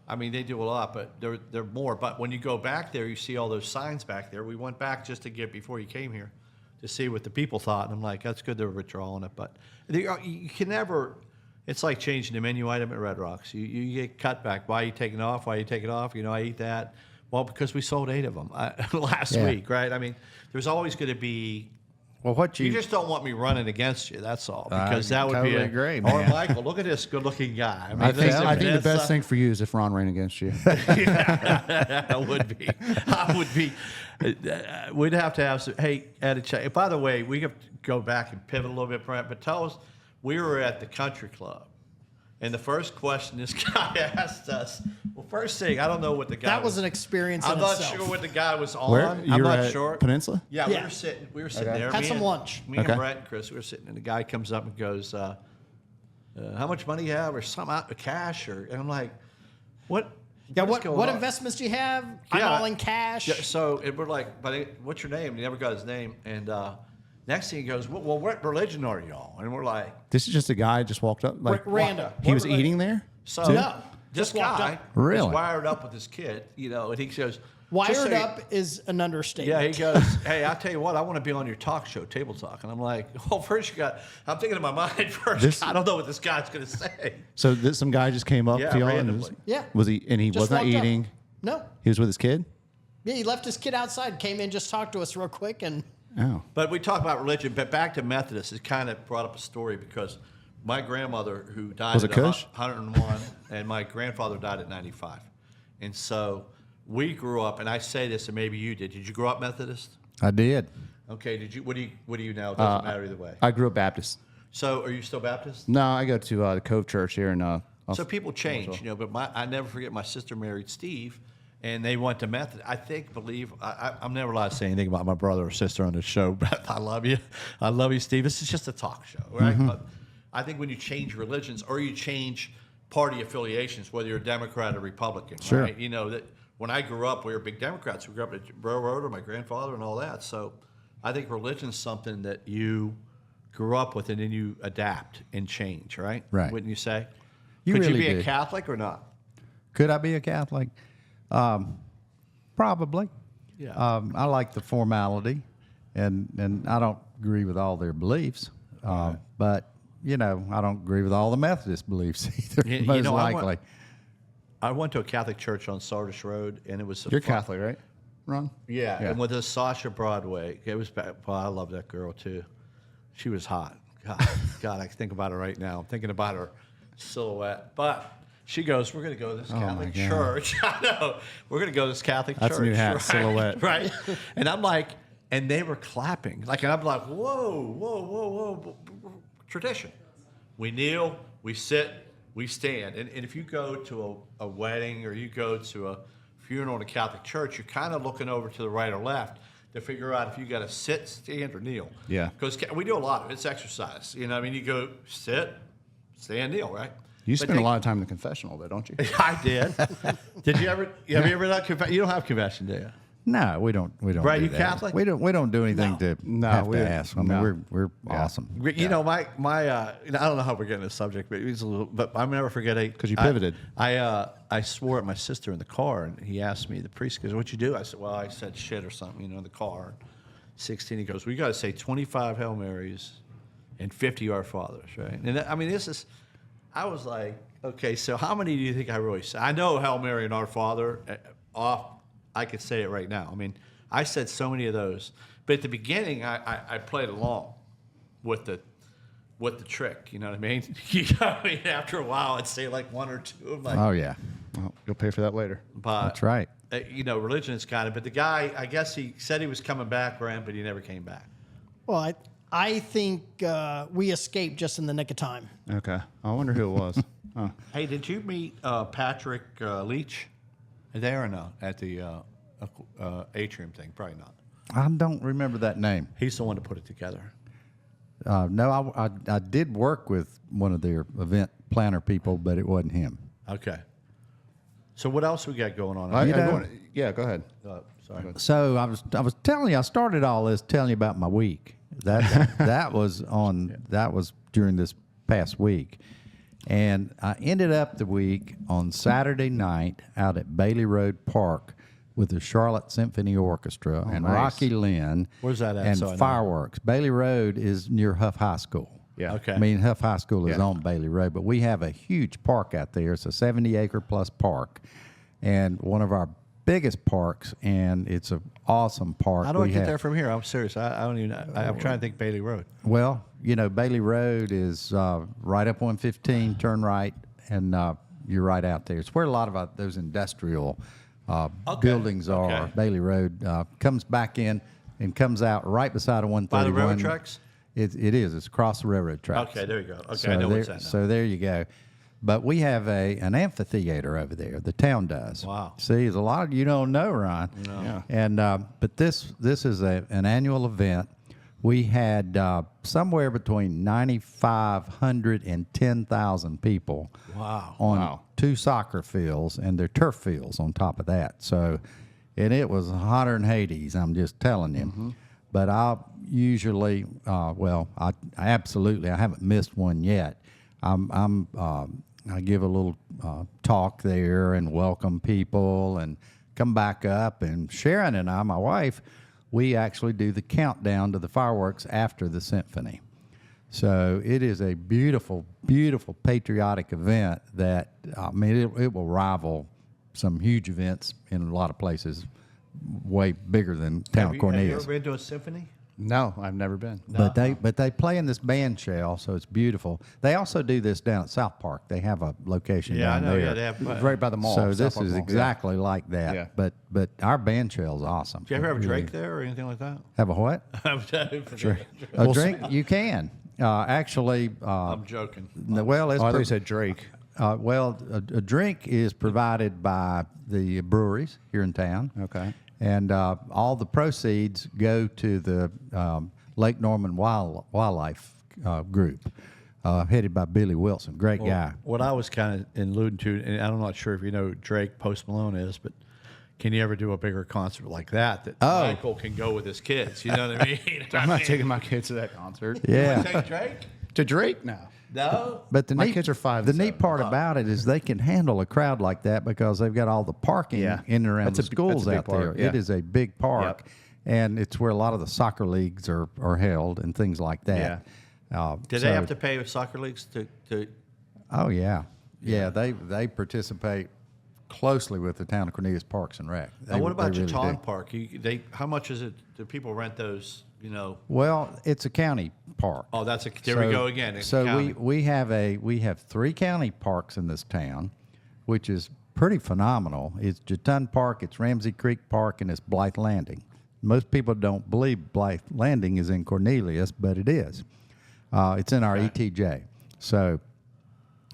I mean, they do a lot, but they're more. But when you go back there, you see all those signs back there. We went back just to get before you came here to see what the people thought. And I'm like, that's good they're withdrawing it. But you can never. It's like changing the menu item at Red Rocks. You get cut back. Why are you taking it off? Why are you taking it off? You know, I eat that. Well, because we sold 8 of them last week, right? I mean, there's always going to be. Well, what You just don't want me running against you. That's all. I That would totally be agree, Or man. Michael, look at this good-looking guy. I, mean, I think that's, the best thing for you is if Ron ran against you. I would be. I would be. We'd have to have some. Hey, by the way, we have to go back and pivot a little bit, Brent. But tell us, we were at the country club, and the first question this guy asked us. Well, first thing, I don't know what the guy. That was an experience. I'm in not itself. sure what the guy was on. Where? I'm You were not at sure. Peninsula? Yeah, Yeah. we were sitting there. Had Me some and- lunch. Me and Brett and Chris, we were sitting, and the guy comes up and goes, "How much money you have, or something out cash?" And I'm like, "What? Yeah, what is going what on?" investments do you have? I'm Yeah. all in cash. Yeah, so we're like, "But what's your name?" And he never got his name. And next thing he goes, "Well, what religion are y'all?" And we're like, This is just a guy just walked up. Like Random. he was What eating there. So No, this just walked guy up. Really? is wired up with his kid, you know, and he goes, Wired "Just so you- up is an Yeah, understatement. he goes, "Hey, I tell you what, I want to be on your talk show, Table Talk." And I'm like, "Well, first I'm thinking in my mind first. I don't know what this guy's going to say." So some guy just came up Yeah, to y'all and randomly. was, Yeah. was he? And he Just was not walked up. eating. No. He was with his kid. Yeah, he left his kid outside, came in, just talked to us real quick, and Oh, But we talk about religion, but back to Methodist, it kind of brought up a story because my grandmother, who died Was at it Kush? 101, and my grandfather died at 95. And so we grew up, and I say this, and maybe you did. Did you grow up Methodist? I did. Okay. Did you? What do you now? It doesn't matter either way. I grew up Baptist. So are you still Baptist? No, I go to the Cove Church here in. So people change, you know. But I never forget my sister married Steve, and they went to Methodist. I'm never allowed to say anything about my brother or sister on the show, but I love you, Steve. This is just a talk show, right? But I think when you change religions or you change party affiliations, whether you're a Democrat or Republican, Sure. right? You know that when I grew up, we were big Democrats. We grew up at Railroad, or my grandfather, and all that. So I think religion's something that you grew up with, and then you adapt and change, right? Right. Wouldn't you say? You Could really you be do. a Catholic or not? Could I be a Catholic? Probably. Yeah. I like the formality, and I don't agree with all their beliefs. But you know, I don't agree with all the Methodist beliefs either. You most know, likely. I went to a Catholic church on Sardis Road, and it was You're Catholic, right, Ron? Yeah, Yeah. and with this Sasha Broadway, it was. Well, I love that girl too. She was hot. God, I can think about her right now. I'm thinking about her silhouette. But she goes, "We're going to go to this Catholic God. church." I know. We're going to go to this Catholic That's a church. new hat, right? silhouette. Right. And I'm like, and they were clapping. Like, and I'm like, whoa. Tradition. We kneel, we sit, we stand. And if you go to a wedding or you go to a funeral in a Catholic church, you're kind of looking over to the right or left to figure out if you got to sit, stand, or kneel. Yeah. Because we do a lot of it. It's exercise. You know, I mean, you go sit, stand, kneel, right? You But spend a they- lot of time in the confessional, though, don't you? I did. Did you ever? Have you ever done confession? You don't have confession, do you? No, we don't. We don't. Brad, do you that. Catholic? We don't do anything No. to No, have we- to ask. I mean, no. we're awesome. You know, my I don't know how we're getting this subject, but it was a little. But I'm never forgetting 'Cause you pivoted. I swore at my sister in the car, and he asked me, the priest goes, "What'd you do?" I said, "Well, I said shit or something, you know, in the car." 16, he goes, "We got to say 25 Hail Marys and 50 Our Fathers, right?" And I mean, this is. I was like, okay, so how many do you think I really said? I know Hail Mary and Our Father off. I could say it right now. I mean, I said so many of those, but at the beginning, I played along with the trick. You know what I mean? I mean, after a while, I'd say like one or two. I'm like, Oh yeah, Well, you'll pay for that later. but that's right. You know, religion is kind of. But the guy, I guess he said he was coming back, Brent, but he never came back. well, I think we escaped just in the nick of time. Okay. I wonder who it was. Hey, did you meet Patrick Leach there or no at the atrium thing? Probably not. I don't remember that name. He's the one to put it together. No, I did work with one of their event planner people, but it wasn't him. Okay. So what else we got going on? Yeah, go ahead. Sorry. So I was telling you, I started all this telling you about my week. That was during this past week, and I ended up the week on Saturday night out at Bailey Road Park with the Charlotte Symphony Orchestra and nice. Rocky Lynn. Where's that at, And so I know? fireworks. Bailey Road is near Huff High School. Yeah. Okay. I mean, Huff High School is Yeah. on Bailey Road, but we have a huge park out there. It's a 70-acre plus park, and one of our biggest parks, and it's an awesome park. How do I We get have- there from here? I'm serious. I don't even. I'm trying to think Bailey Road. Well, Bailey Road is right up 115, turn right, and you're right out there. It's where a lot of those industrial buildings are. Okay. Bailey Road comes back in and comes out right beside a 131. By the railroad tracks? It is. It's across the railroad tracks. Okay, there you go. Okay, So I know there, what's that now. So there you go. But we have an amphitheater over there. The town does. Wow. See, there's a lot you don't know, Ron. No. Yeah. And but this is an annual event. We had somewhere between 9,500 and 10,000 people. Wow. On Wow. 2 soccer fields, and they're turf fields on top of that. So, and it was hotter than Hades. I'm just telling you. But I usually, I absolutely, I haven't missed one yet. I give a little talk there and welcome people and come back up. And Sharon and I, my wife, we actually do the countdown to the fireworks after the symphony. So it is a beautiful, beautiful patriotic event that, I mean, it will rival some huge events in a lot of places, way bigger than town of Have you Cornelius. ever been to a symphony? No, I've never been. But they play in this band shell, so it's beautiful. They also do this down at South Park. They have a location Yeah, I down know. there. Yeah, they have. It's right by the mall. So South this Park is Mall. exactly like that. Yeah. But our band shell's awesome. Do you ever have a It really Drake there or anything like that? Have a what? Drake. A drink? You can. Actually, I'm joking. well, it's Oh, I thought you said Drake. a drink is provided by the breweries here in town. Okay. And all the proceeds go to the Lake Norman Wildlife Group, headed by Billy Wilson. Great guy. What I was kind of alluding to, and I'm not sure if you know who Drake Post Malone is, but can you ever do a bigger concert like that Michael can go with his kids? You know what I mean? I'm not taking my kids to that concert. Yeah. Take Drake? To Drake? No. No. But My kids are 5 The and neat 7. part about it is they can handle a crowd like that because they've got all the parking Yeah. in and around That's the a big- schools that's a big out there. park, yeah. It is a big park, and it's where a lot of the soccer leagues are held and things like that. Did they have to pay with soccer leagues to Oh yeah. They participate closely with the town of Cornelius Parks and Rec. Now, what about they really Chaton do. Park? How much is it? Do people rent those? You know. Well, it's a county park. Oh, there we go again. It's So county. we have 3 county parks in this town, which is pretty phenomenal. It's Jatun Park, it's Ramsey Creek Park, and it's Blythe Landing. Most people don't believe Blythe Landing is in Cornelius, but it is. It's in our ETJ. So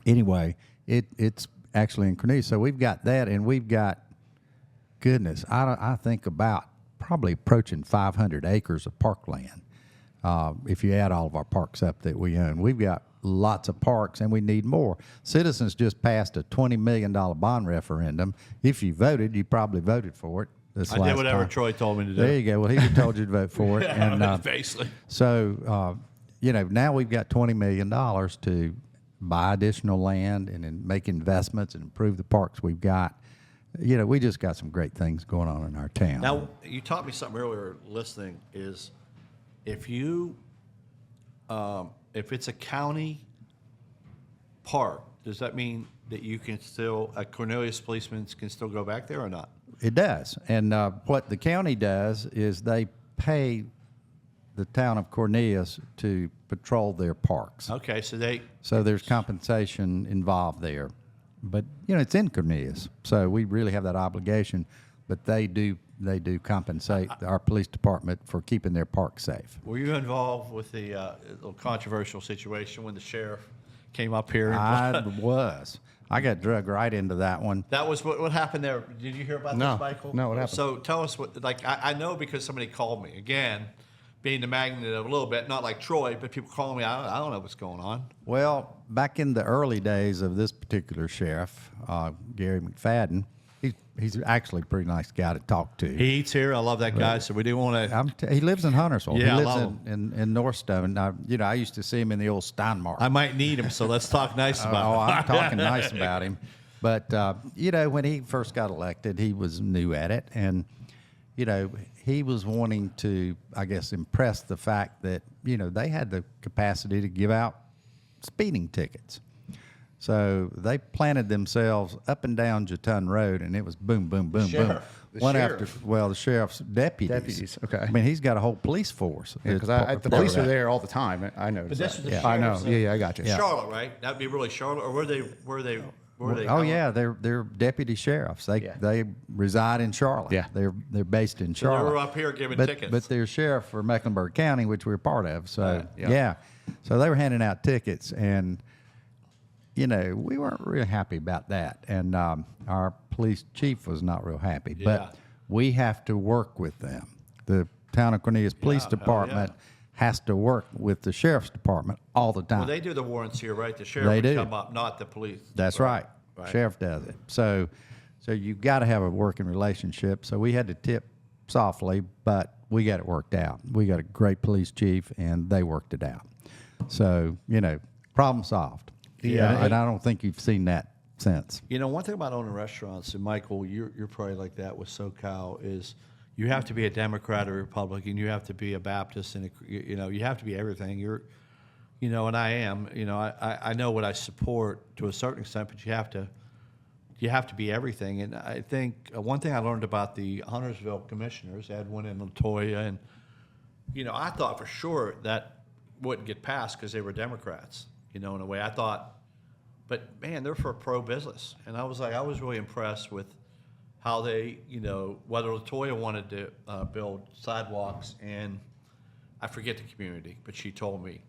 anyway, it's actually in Cornelius. So we've got that, and we've got, goodness, I think about probably approaching 500 acres of parkland. If you add all of our parks up that we own, we've got lots of parks, and we need more. Citizens just passed a $20 million bond referendum. If you voted, you probably voted for it. I did whatever Troy told me to do. There you go. Well, he told you to vote for it. And Basically. so, now we've got $20 million to buy additional land and then make investments and improve the parks we've got. We just got some great things going on in our town. Now, you taught me something earlier listening is if it's a county park, does that mean that you can still, Cornelius policemen can still go back there or not? It does. And what the county does is they pay the town of Cornelius to patrol their parks. Okay, So there's compensation involved there. But, it's in Cornelius, so we really have that obligation. But they do compensate our police department for keeping their park safe. were you involved with the little controversial situation when the sheriff came up here. I was. I got drug right into that one. That was what happened there. Did you hear about No. this, Michael? No, what happened? So tell us what, like, I know because somebody called me. Again, being the magnet of a little bit, not like Troy, but people calling me, I don't know what's going on. Well, back in the early days of this particular sheriff, Gary McFadden, he's actually a pretty nice guy to talk to. He eats here. I love that guy, so we do want to. He lives in Huntersville. Yeah, I he love lives in Northstone. I used to see him in the old Steinmark. I might need him, so let's talk nice about him. I'm talking nice about him. But, when he first got elected, he was new at it. And, he was wanting to, I guess, impress the fact that, they had the capacity to give out speeding tickets. So they planted themselves up and down Jatun Road, and it was boom, boom, boom, boom. Sheriff. The One sheriff. after, well, the sheriff's deputies. Deputies, okay. I mean, he's got a whole police force. Because It's the part police of are that. there all the time. I know. But this is the I know. sheriff's, Yeah, I got you. Charlotte, right? That'd be really Charlotte, or were they? Oh yeah, they're deputy sheriffs. They reside in Charlotte. Yeah. they're based in So they Charlotte. were up here giving but, tickets. But they're sheriff for Mecklenburg County, which we're part of. So yeah. so they were handing out tickets, and we weren't really happy about that, and our police chief was not real happy. Yeah. But we have to work with them. The town of Cornelius Police hell yeah. Department has to work with the sheriff's department all the time. Well, they do the warrants here, right? The sheriff They would do. come up, not the police. That's right. Sheriff does it. So you've got to have a working relationship. So we had to tip softly, but we got it worked out. We got a great police chief, and they worked it out. So problem solved. Yeah, and I don't think you've seen that since. One thing about owning restaurants, and Michael, you're probably like that with SoCal, is you have to be a Democrat or Republican. You have to be a Baptist, and you have to be everything. And I am. I know what I support to a certain extent, but you have to be everything. And I think one thing I learned about the Huntersville commissioners, Edwin and Latoya, and I thought for sure that wouldn't get passed because they were Democrats. In a way, I thought, but man, they're for pro-business, and I was really impressed with how they, whether Latoya wanted to build sidewalks, and I forget the community, but she told me.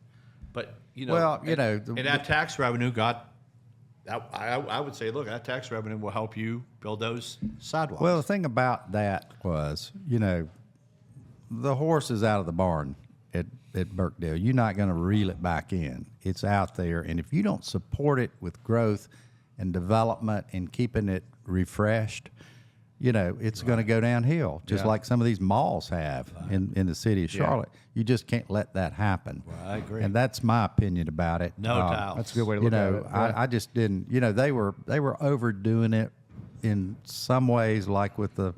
But and that tax revenue got. I would say, look, that tax revenue will help you build those sidewalks. Well, the thing about that was, the horse is out of the barn at Burkdale. You're not going to reel it back in. It's out there, and if you don't support it with growth and development and keeping it refreshed, it's going to go downhill, just like some of these malls have in the city of Charlotte. You just can't let that happen. I agree. And that's my opinion about it. No doubt. That's a good way to look at it. I just didn't. They were overdoing it in some ways, like with the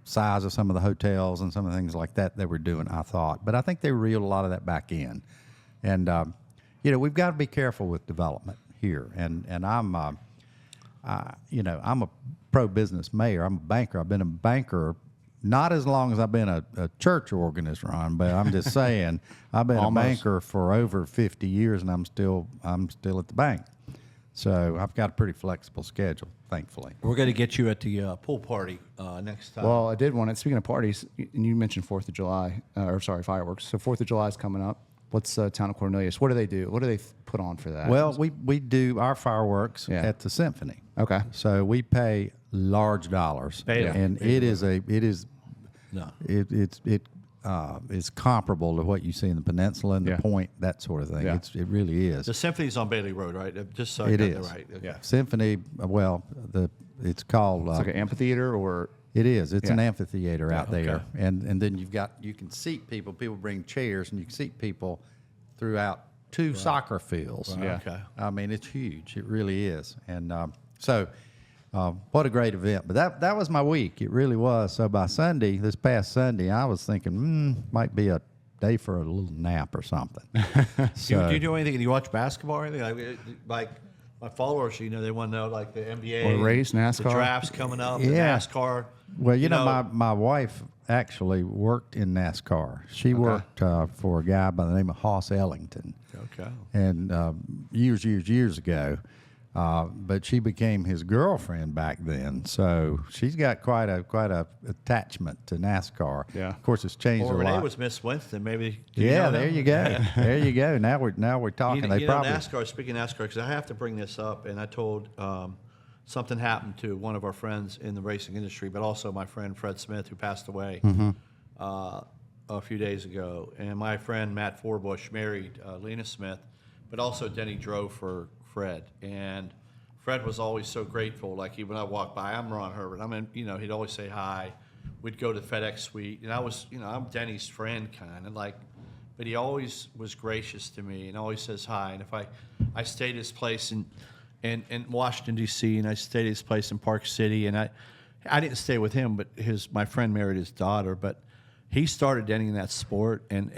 size of some of the hotels and some of the things like that they were doing, I thought. But I think they reeled a lot of that back in. And, we've got to be careful with development here. And I'm a pro-business mayor. I'm a banker. I've been a banker not as long as I've been a church organist, Ron, but I'm just saying I've been a banker for over 50 years, and I'm still at the bank. So I've got a pretty flexible schedule, thankfully. We're going to get you at the pool party next time. Well, I did want to. Speaking of parties, and you mentioned 4th of July, fireworks. So 4th of July is coming up. What's Town of Cornelius? What do they do? What do they put on for that? Well, we do our fireworks at the Symphony. Okay. So we pay large dollars, and it is comparable to what you see in the peninsula and the Point, that sort of thing. Yeah. It really is. the Symphony's on Bailey Road, right? Just so I It got is. that right. Okay. Yeah. Symphony. Well, it's called. It's like an amphitheater, or It is. It's an Yeah. amphitheater out there, okay. and then you can seat people. People bring chairs, and you can seat people throughout 2 soccer fields. Yeah. Okay. I mean, it's huge. It really is. And what a great event. But that was my week. It really was. So by Sunday, this past Sunday, I was thinking, might be a day for a little nap or something. Do you do anything? Do you watch basketball or anything? Like my followers, they want to know like the NBA, Or race, NASCAR. the drafts coming up, the Yeah. NASCAR. Well, my wife actually worked in NASCAR. She worked for a guy by the name of Hoss Ellington. Okay. And years ago, But she became his girlfriend back then, so she's got quite a attachment to NASCAR. Yeah. Of course, it's changed Well, a Renee lot. was Miss Winston. Maybe. Yeah, there you go. There you go. Now we're talking. They probably NASCAR. Speaking of NASCAR, because I have to bring this up, and I told something happened to one of our friends in the racing industry, but also my friend Fred Smith, who passed away a few days ago. And my friend Matt Forbush married Lena Smith, but also Denny drove for Fred. And Fred was always so grateful. Like when I walked by, I'm Ron Herbert. He'd always say hi. We'd go to the FedEx Suite, and I was, I'm Denny's friend, kind of like. But he always was gracious to me, and always says hi. And if I stayed at his place in Washington D.C., and I stayed at his place in Park City, and I didn't stay with him, but my friend married his daughter, but he started Denny in that sport, and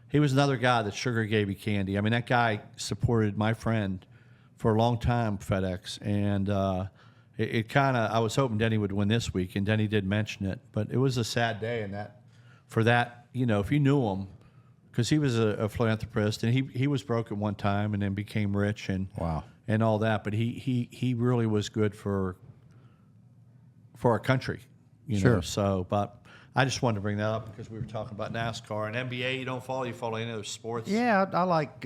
he was another guy that sugar gave you candy. I mean, that guy supported my friend for a long time, FedEx, and it kind of, I was hoping Denny would win this week, and Denny did mention it, but it was a sad day for that, if you knew him, because he was a philanthropist, and he was broke at one time and then became rich and Wow. and all that, but he really was good for our country, Sure. So, but I just wanted to bring that up because we were talking about NASCAR and NBA. You follow any other sports? Yeah, I like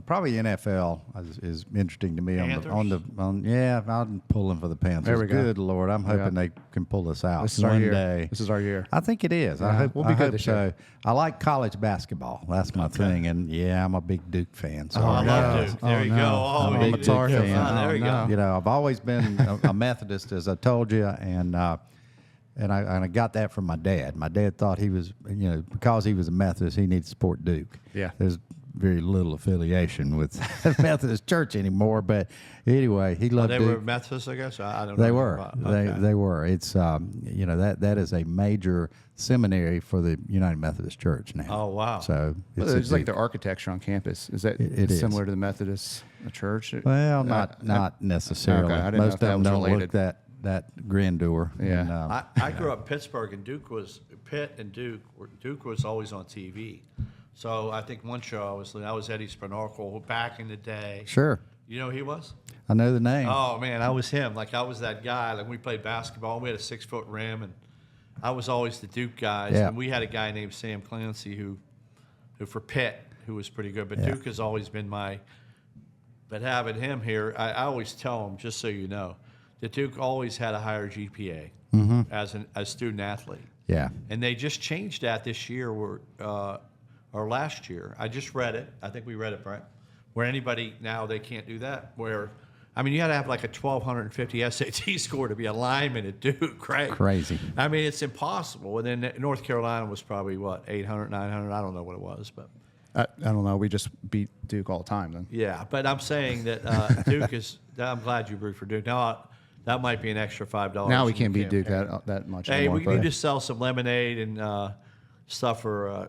probably NFL is interesting to me. Panthers? I'm pulling for the Panthers. There we go. Good Lord, I'm hoping they can pull this out This is our one year. day. This is our year. I think it is. I Yeah, hope we'll be I good hope this so. year. I like college basketball. That's my thing, and I'm a big Duke fan. So I no. love Duke. There Oh, you no. go. Oh, I'm a you big did Tar good. fan. Oh, there you Oh, go. no. I've always been a Methodist, as I told you, and I got that from my dad. My dad thought he was, because he was a Methodist, he needed to support Duke. Yeah. There's very little affiliation with Methodist Church anymore, but anyway, he loved They Duke. were Methodists, I guess. I don't know. They were. About. Okay. They were. It's that is a major seminary for the United Methodist Church now. Oh, wow. So It's, a like Duke. the architecture on campus. Is that It is. similar to the Methodist church? Well, not necessarily. Okay, I didn't know Most if of that them was don't related. look that grandeur. Yeah. And, I grew up in Pittsburgh, and Pitt and Duke was always on TV. So I think one show I was Eddie Spinarco back in the day. sure. You know who he was? I know the name. Oh man, I was him. Like I was that guy. Like we played basketball, we had a 6-foot rim, and I was always the Duke guys. Yeah. And we had a guy named Sam Clancy who for Pitt, who was pretty good. But Yeah. Duke has always been But having him here, I always tell him, just so you know, that Duke always had a higher GPA as a student athlete. Yeah. And they just changed that this year, or last year. I just read it. I think we read it, Brent. Where anybody now, they can't do that. You got to have like a 1,250 SAT score to be a lineman at Duke, right? Crazy. I mean, it's impossible. And then North Carolina was probably, 800, 900? I don't know what it was, but. I don't know. We just beat Duke all the time then. Yeah, but I'm saying that Duke is. I'm glad you root for Duke. Now that might be an extra $5. Now we in can't the beat Duke campaign. that much Hey, anymore. we but- need to sell some lemonade and stuff on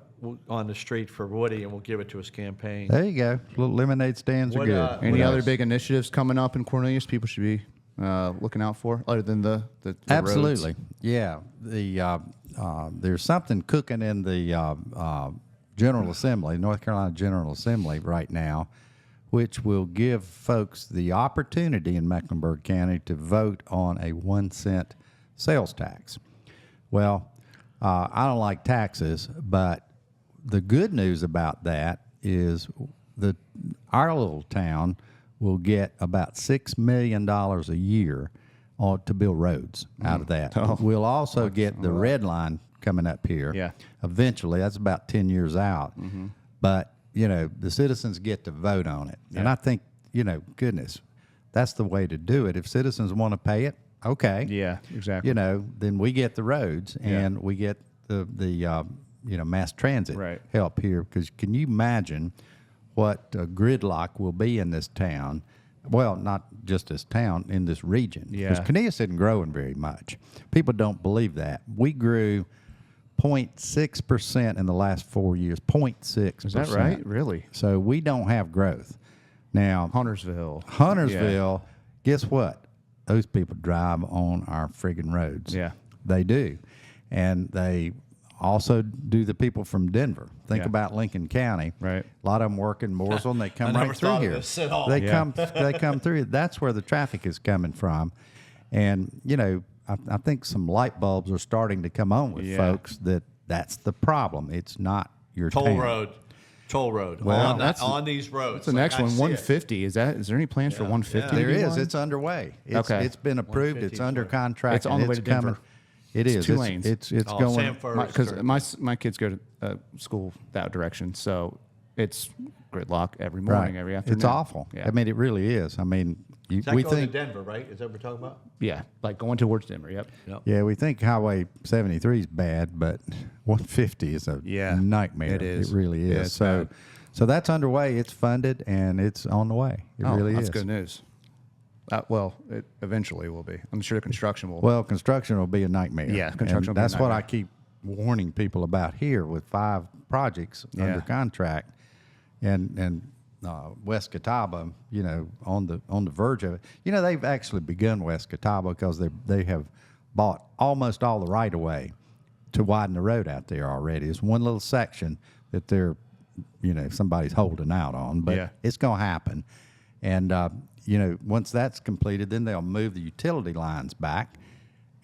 the street for Woody, and we'll give it to his campaign. There you go. Little lemonade stands are What, good. Any What other else? big initiatives coming up in Cornelius people should be looking out for, other than the Absolutely. roads? Yeah. There's something cooking in the General Assembly, North Carolina General Assembly right now, which will give folks the opportunity in Mecklenburg County to vote on a 1-cent sales tax. Well, I don't like taxes, but the good news about that is our little town will get about $6 million a year to build roads out of that. Oh. We'll also get the red line coming up here. Yeah. Eventually, that's about 10 years out. But, the citizens get to vote on it. And Yeah. I think, goodness, that's the way to do it. If citizens want to pay it, okay. Yeah, exactly. Then we get the roads and we get the mass transit Right. help here. Because can you imagine what gridlock will be in this town? Well, not just this town, in this region. Because Yeah. Cornelius isn't growing very much. People don't believe that. We grew 0.6% in the last 4 years. 0.6%. Is that right? Really? So we don't have growth. Now, Huntersville. Huntersville, guess what? Those people drive on our friggin' roads. Yeah. They do. And they also do the people from Denver. Think Yeah. about Lincoln County. Right. A lot of them work in Mooresville, and they come never right through thought of here. this at all. They Yeah. come through. That's where the traffic is coming from, and I think some light bulbs are starting to come on with Yeah. folks that's the problem. It's not your Toll town. road Well, on these roads. What's the next I one? see it. 150. Is there any plans for 150? There to be is. one? It's underway. Okay. It's been approved. 150 It's is under what? contract. It's on and the way to Denver. coming. It is. two lanes. It's Oh, going. Sam first. Because my kids go to school that direction, so it's gridlock every morning, every afternoon. It's awful. Yeah. I mean, it really is. I mean, Is that we going think. to Denver, right? Is that what we're talking about? Yeah, like going towards Denver. Yep. Yep. Yeah, we think Highway 73 is bad, but 150 is a Yeah, nightmare. it is. It really Yeah, is. it's So, bad. so that's underway. It's funded and it's on the way. It really that's is. good news. Well, it eventually will be. I'm sure the construction will. Well, construction will be a nightmare. Yeah, And construction will be a that's what I nightmare. keep warning people about here with 5 projects Yeah. under contract, and West Catawba, on the verge of it. They've actually begun West Catawba because they have bought almost all the right of way to widen the road out there already. It's one little section that they're, somebody's holding out on, but Yeah. it's going to happen. And once that's completed, then they'll move the utility lines back,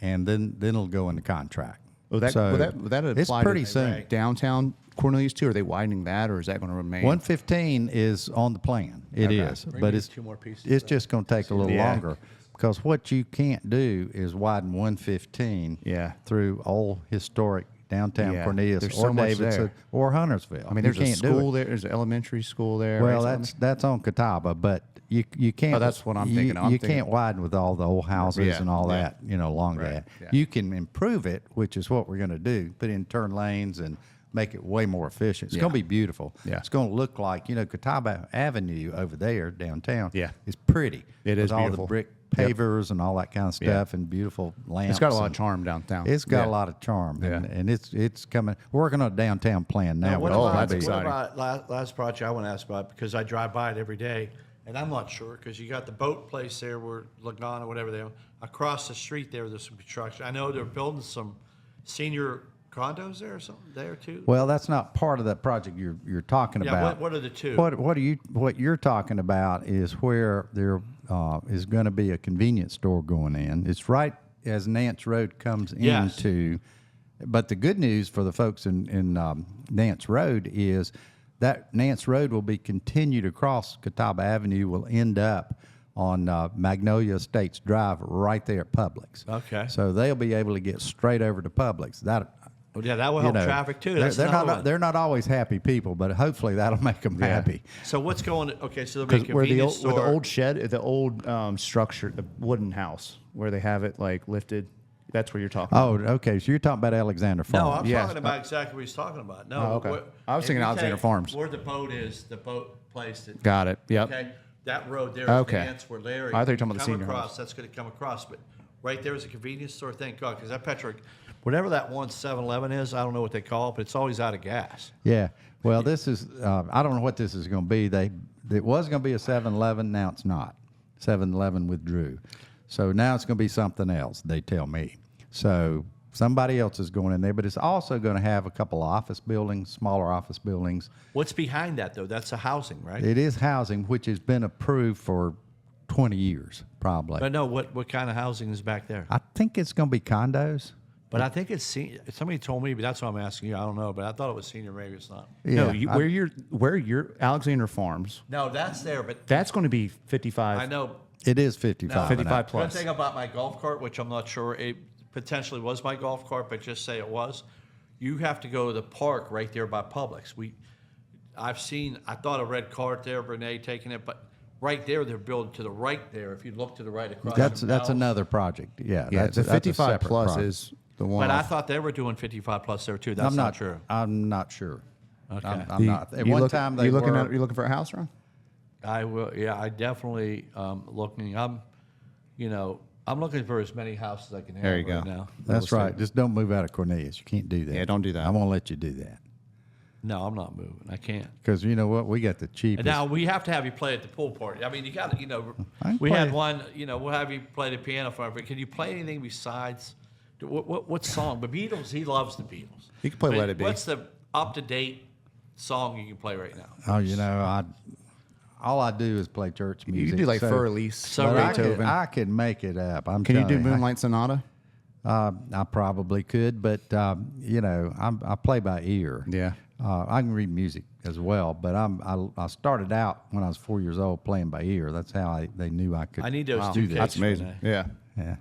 and then it'll go into contract. Will that, So will that it's apply pretty to soon. downtown Cornelius too? Are they widening that, or is that going to remain? 115 is on the plan. It Okay. is, Bring but me it's 2 more pieces it's of just going to take a little Yeah. longer because what you can't do is widen 115 Yeah. through old historic downtown Yeah. Cornelius There's or so much Davidson there. or Huntersville. I mean, You there's a can't do school it. there. There's an elementary school there. Well, right? that's on Catawba, but you can't. Oh, that's what I'm you- thinking. I'm You thinking- can't widen with all the old houses Yeah, and all yeah. that, along Right, that. yeah. You can improve it, which is what we're going to do. Put in turn lanes and make it way more efficient. It's Yeah. going to be beautiful. Yeah. It's going to look like Catawba Avenue over there downtown. Yeah. is pretty. It with is all beautiful. the brick Yep. pavers and all that kind of Yeah. stuff and beautiful lamps. It's got a lot of and- charm downtown. It's got Yeah. a lot of charm, Yeah. and it's coming. We're working on a downtown plan now. Now, what which will about, that's be- what exciting. about last project I want to ask about, because I drive by it every day, and I'm not sure, because you got the boat place there where Lagana, whatever they are. Across the street there's some construction. I know they're building some senior condos there or something there too. Well, that's not part of that project you're talking Yeah, about. what are the two? What you're talking about is where there is going to be a convenience store going in. It's right as Nance Road comes Yes. into. But the good news for the folks in Nance Road is that Nance Road will be continued across Catawba Avenue. Will end up on Magnolia Estates Drive right there at Publix. Okay. So they'll be able to get straight over to Publix. Well, yeah, that will help traffic too. They're, That's they're another not one. they're not always happy people, but hopefully that'll make them happy. So what's going? Okay, so there'll be a Because where convenience where the store. old shed, the old structure, the wooden house where they have it like lifted. That's where you're talking. Oh, okay. So you're talking about Alexander No, Farms. I'm Yes. talking about exactly what he's talking about. No, Oh, okay. I was if thinking you Alexander take Farms. Where the boat is, the boat place. That, Got it. Yep. Okay, that road there is Okay. Nance where Larry. I thought you were talking about the come senior across. house. That's going to come across, but right there is a convenience store. Thank God, because that Petrick, whatever that one 7-Eleven is, I don't know what they call it, but it's always out of gas. Yeah. Well, this is I don't know what this is going to be. It was going to be a 7-Eleven. Now it's not. 7-Eleven withdrew. So now it's going to be something else. They tell me. So somebody else is going in there, but it's also going to have a couple of office buildings, smaller office buildings. What's behind that though? That's a housing, right? It is housing, which has been approved for 20 years, probably. But no, what kind of housing is back there? I think it's going to be condos. But I think it's somebody told me, but that's why I'm asking you. I don't know, but I thought it was senior. Maybe it's not. No, Yeah, where your Alexander Farms. No, that's there, but That's going to be 55. I know. It is 55. No, and 55 up. plus. One thing about my golf cart, which I'm not sure, it potentially was my golf cart, but just say it was. You have to go to the park right there by Publix. I thought a red cart there, Renee taking it, but right there they're building to the right there. If you look to the right across. That's from that's Bell's. another project. Yeah, Yeah, that's the that's a 55 separate plus project. is the one. But I thought they were doing 55 plus there too. That's I'm not true. I'm not sure. Okay. I'm not. At one time they you looking were. at you looking for a house, Ron? I will. Yeah, I definitely looking. I'm looking for as many houses as I can have There you right go. now. That's right. Just don't move out of Cornelius. You can't do that. Yeah, don't do that. I won't let you do that No, I'm not moving. I can't. because you know what? We got the And cheapest. now we have to have you play at the pool party. I mean, you got to, I can we play. had one, we'll have you play the piano for it. But can you play anything besides what song? The Beatles. He loves the Beatles. He can play But Let It Be. What's the up to date song you can play right now? Oh, you know, all I do is play church music. You can do like so- Fur Elise, So but Beethoven. I could make it up. I'm Can you do telling Moonlight Sonata? I probably could, but you know, I play by ear. Yeah. I can read music as well, but I started out when I was 4 years old playing by ear. That's how they knew I could. I need those Wow, two. that's tapes, amazing. Renee. Yeah.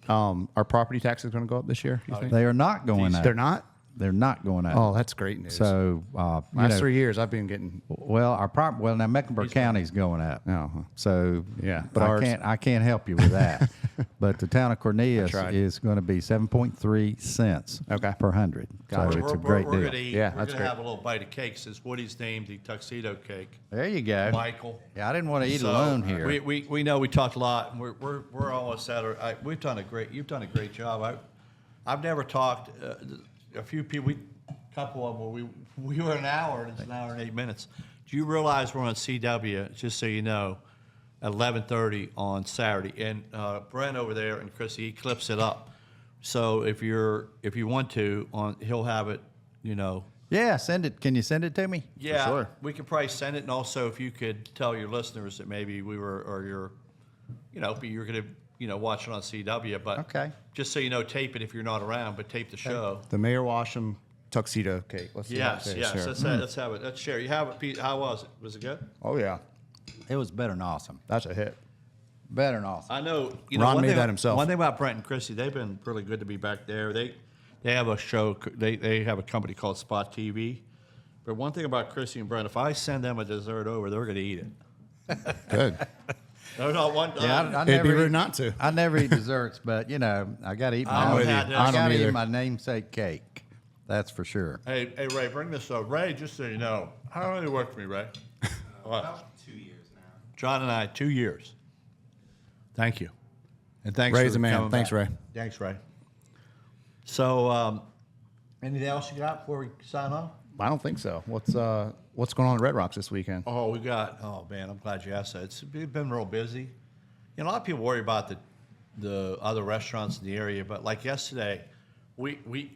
Yeah, Are property taxes going to go up this year? You think? they are not going up. They're not. They're not going up. Oh, that's great news. So you last know, 3 years I've been getting. well, now Mecklenburg County's going up. Oh, huh. So Yeah, but but ours- I can't help you with that. But the town of Cornelius tried. is going to be 7.3 cents Okay. per hundred. Gotcha. So it's a great We're deal. gonna eat. Yeah, we're that's gonna great. have a little bite of cake since Woody's named the tuxedo cake. There you go. Michael. Yeah, I didn't want to eat So, alone here. We know we talked a lot, and we're almost at our. You've done a great job. I've never talked. A few people, couple of them, where we were an hour, and it's an hour and 8 minutes. Do you realize we're on CW? Just so you know, at 11:30 on Saturday, and Brent over there and Chrissy, he clips it up. So if you want to, he'll have it. You know. Yeah, send it. Can you send it to me? Yeah, sure. we could probably send it, and also if you could tell your listeners that maybe we were, or you're going to, watch it on CW. But Okay. just so you know, tape it if you're not around, but tape the show. The Mayor Washam tuxedo cake. Let's see how it Yes, tastes yes. here. Let's have it. Let's share. You have it. Pete. How was it? Was it good? Oh yeah, It was better than awesome. that's a hit. Better than awesome. I know. Ron one made thing- that himself. One thing about Brent and Chrissy, they've been really good to be back there. They have a show. They have a company called Spot TV. But one thing about Chrissy and Brent, if I send them a dessert over, they're going to eat it. Good. No, not one. Yeah, I It'd be never rude eat, not to. I never eat desserts, but you know, I got to eat I'm my. with you. I I don't got to either. eat my namesake cake. That's for sure. Hey, Ray, bring this up. Ray, just so you know, how long did you work for me, Ray? What? About 2 years now. John and I, 2 years. Thank you. And thanks Ray's for the man. coming Thanks, back. Ray. Thanks, Ray. So, anything else you got before we sign off? I don't think so. What's going on at Red Rocks this weekend? Oh, man, I'm glad you asked that. It's been real busy. You know, a lot of people worry about the other restaurants in the area, but like yesterday,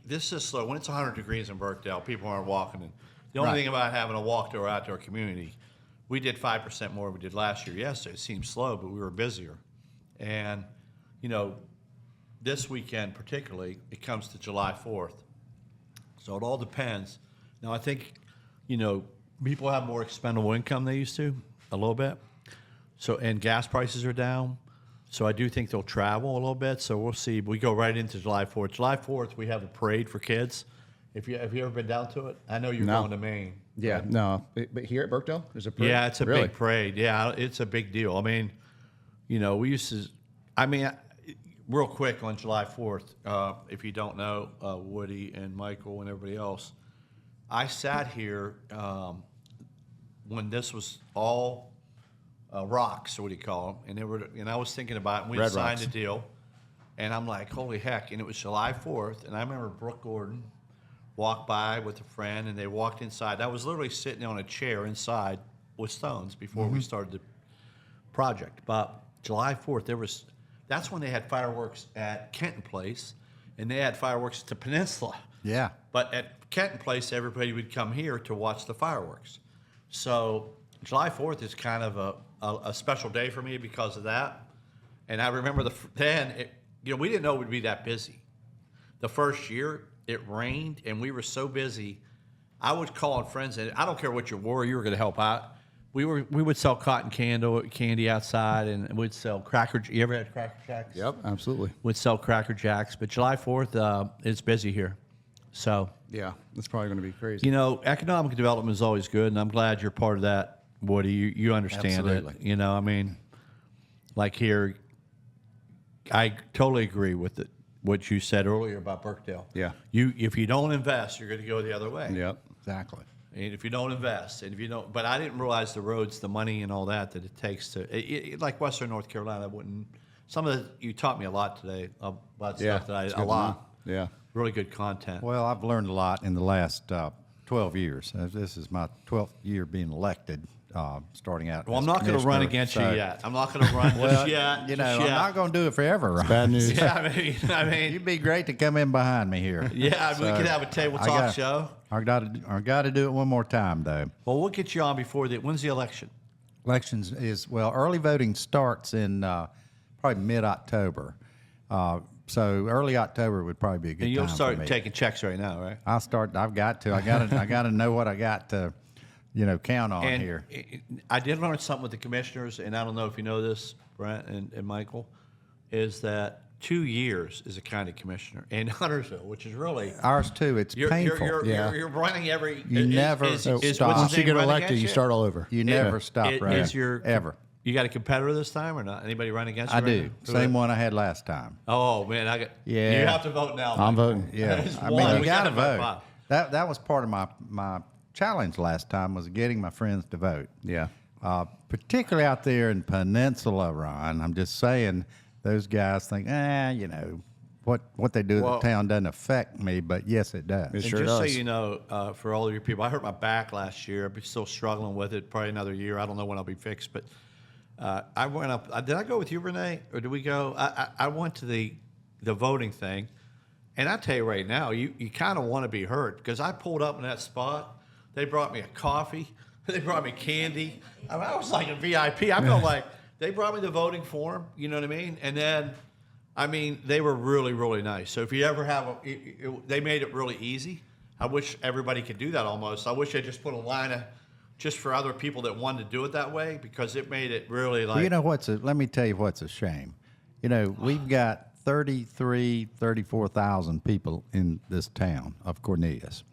this is slow. When it's 100 degrees in Burkdale, people aren't walking. And the only Right. thing about having a walk to our outdoor community, we did 5% more than we did last year. Yesterday, it seemed slow, but we were busier. And, this weekend particularly, it comes to July 4th. So it all depends. Now, I think, people have more expendable income than they used to, a little bit. So, and gas prices are down. So I do think they'll travel a little bit. So we'll see. We go right into July 4th. July 4th, we have a parade for kids. Have you ever been down to it? I know you're No. going to Maine. Yeah, no. But here at Burkdale, there's a parade? Yeah, it's a Really? big parade. Yeah, it's a big deal. I mean, we used to. I mean, real quick on July 4th, if you don't know, Woody and Michael and everybody else, I sat here when this was all rocks, or what do you call them? And I was thinking about it. And we Red signed Rocks. a deal, and I'm like, holy heck! And it was July 4th, and I remember Brooke Gordon walked by with a friend, and they walked inside. I was literally sitting on a chair inside with stones before we started the project. But July 4th, that's when they had fireworks at Kenton Place, and they had fireworks at the Peninsula. Yeah. But at Kenton Place, everybody would come here to watch the fireworks. So July 4th is kind of a special day for me because of that. And I remember we didn't know it would be that busy. The first year, it rained, and we were so busy. I would call on friends, and I don't care what you wore, you were going to help out. We would sell cotton candy outside, and we'd sell Cracker. You ever had Cracker Jacks? Yep, absolutely. We'd sell Cracker Jacks, but July 4th, it's busy here. So, Yeah, that's probably going to be crazy. economic development is always good, and I'm glad you're part of that, Woody. You understand Absolutely. it. I mean, like here, I totally agree with what you said earlier about Burkdale. Yeah. If you don't invest, you're going to go the other way. Yep. Exactly. And if you don't invest, and if you don't, but I didn't realize the roads, the money, and all that it takes to, like Western North Carolina, you taught me a lot today about Yeah, stuff that it's a good to lot. know. Yeah. Really good content. Well, I've learned a lot in the last 12 years. This is my 12th year being elected, starting out. Well, I'm as not going to run commissioner. against So, you yet. I'm not going to run Well, just yet. you know, just I'm yet. not going to do it forever. Ron. Bad news. Yeah, I mean, You'd be great to come in behind me here. yeah, we So, could have a table I talk gotta- show. I got to do it one more time though. Well, we'll get you on before when's the election? Elections is early voting starts in probably mid-October. So early October would probably be a good And you'll time start for me. taking checks right now, right? I've got to. I got to know what I got to, count on And here. I did learn something with the commissioners, and I don't know if you know this, Brent and Michael, is that 2 years is a county commissioner in Huntersville, which is really Ours too. It's painful. You're running every. You never stop. what's Once his you name get running elected, against you start all over. You never stop Is running. your ever. You got a competitor this time or not? Anybody running against you? I right do. now? Who Same is- one I had last time. Oh man, Yeah. You have to vote now. I'm Michael. voting. Yeah, There's I one. mean, you We got to gotta vote. That was part of my challenge last time was getting my friends to vote. Yeah. Particularly out there in Peninsula, Ron. I'm just saying, those guys think, what they do in Well- the town doesn't affect me, but yes, it does. It And sure just so does. you know, for all of your people, I hurt my back last year. I'm still struggling with it. Probably another year. I don't know when I'll be fixed. But I went up. Did I go with you, Renee, or did we go? I went to the voting thing, and I tell you right now, you kind of want to be hurt because I pulled up in that spot. They brought me a coffee. They brought me candy. I was like a VIP. I felt like they brought me the voting form. You know what I mean? And then. I mean, they were really, really nice. So if you ever have they made it really easy. I wish everybody could do that almost. I wish they just put a line of, just for other people that wanted to do it that way because it made it really like. Well, you know let me tell you what's a shame. We've got 34,000 people in this town of Cornelius.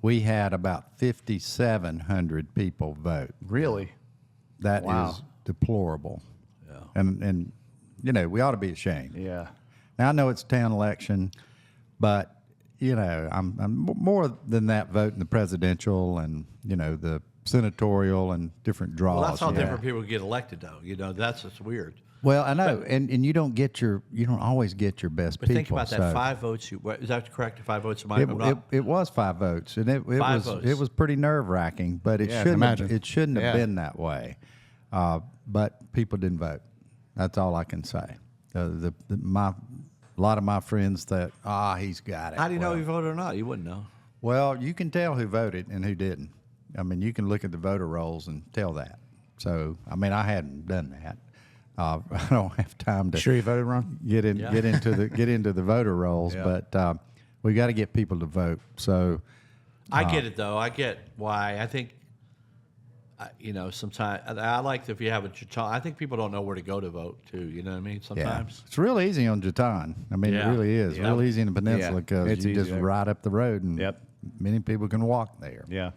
We had about 5,700 people vote. Really? That is Wow. deplorable. Yeah. And we ought to be ashamed. Yeah. Now I know it's a town election, but I'm more than that voting the presidential and the senatorial and different draws. Well, that's how you know. different people get elected, though. That's what's weird. Well, I know, and you don't always get your best But people. think about that: so 5 votes. Is that correct? 5 votes? It was 5 votes, and it 5 was votes. pretty nerve wracking. But it Yeah, I can imagine. shouldn't have Yeah. been that way. But people didn't vote. That's all I can say. A lot of my friends that he's got it. How do you know Well, you voted or not? You wouldn't know. Well, you can tell who voted and who didn't. I mean, you can look at the voter rolls and tell that. So, I mean, I hadn't done that. I don't have time to Sure you voted, Ron? get into the voter rolls, Yeah. but we got to get people to vote. So, I get it though. I get why. I think, sometimes I like if you have a Chautauqua. I think people don't know where to go to vote too. You know what I mean? yeah, Sometimes. it's real easy on Jatan. I mean, Yeah. it really is. Yeah. Real easy in the peninsula Yeah. because It's you easy just there. ride up the road and Yep. many people can walk there. Yeah.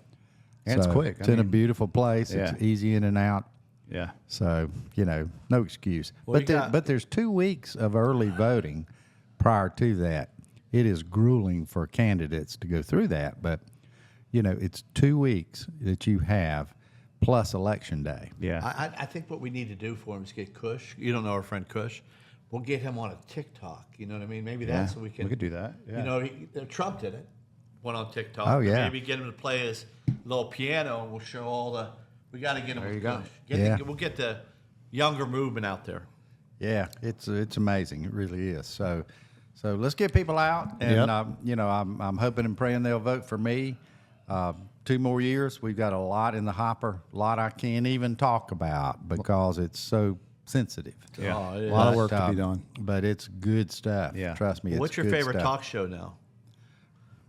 And it's So, quick. It's in a beautiful place. Yeah. It's easy in and out. Yeah. So, no excuse. Well, But there's 2 weeks of early voting prior to that. It is grueling for candidates to go through that, but it's 2 weeks that you have plus election day. Yeah. I think what we need to do for him is get Kush. You don't know our friend Kush. We'll get him on a TikTok. You know what I mean? Maybe that's what we can. We could do that. Yeah. Trump did it. Went on TikTok. Oh, yeah. Maybe get him to play his little piano, and we'll show all the. We got to get him. There you with go. Kush. Yeah. We'll get the younger movement out there. Yeah, it's amazing. It really is. So let's get people out, and Yep. I'm hoping and praying they'll vote for me. 2 more years. We've got a lot in the hopper. A lot I can't even talk about because it's so sensitive. Yeah. Oh, it a lot of is. work to be done. But it's good stuff. Yeah. Trust me. What's it's your good favorite stuff. talk show now?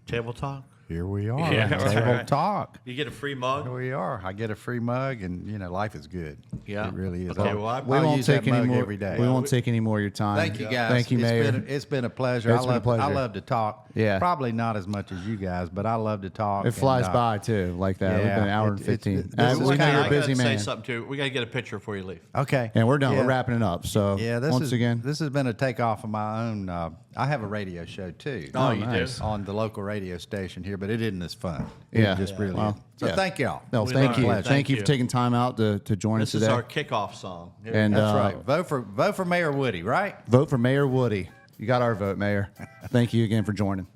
Table Talk. Here we are. Yeah, Table right. talk. You get a free mug. Here we are. I get a free mug, and life is good. Yeah. It really is. Okay, well, We I'll won't use take that any mug more. every day. We won't take any more of your time. Thank you, guys. Thank you, Mayor. It's been a pleasure. It's been a pleasure. I love to talk. Yeah. Probably not as much as you guys, but I love to talk. It flies and, by too, like that. We've yeah, been an hour and it's- 15. this is we know kinda- you're a I busy gotta man, say something too. We got to get a picture before you leave. Okay. and we're done. Yeah. We're wrapping it up. So Yeah, once again, this has been a takeoff of my own. I have a radio show too. Oh, you nice. do? On the local radio station here, but it isn't as fun. Yeah. It just really Well, is. So yeah. thank y'all. no, We thank learned. you. Thank Thank you for you. taking time out to join us This is today. our kickoff song. Here And That's uh, right. Vote for Mayor Woody, right? vote for Mayor Woody. You got our vote, Mayor. Thank you again for joining.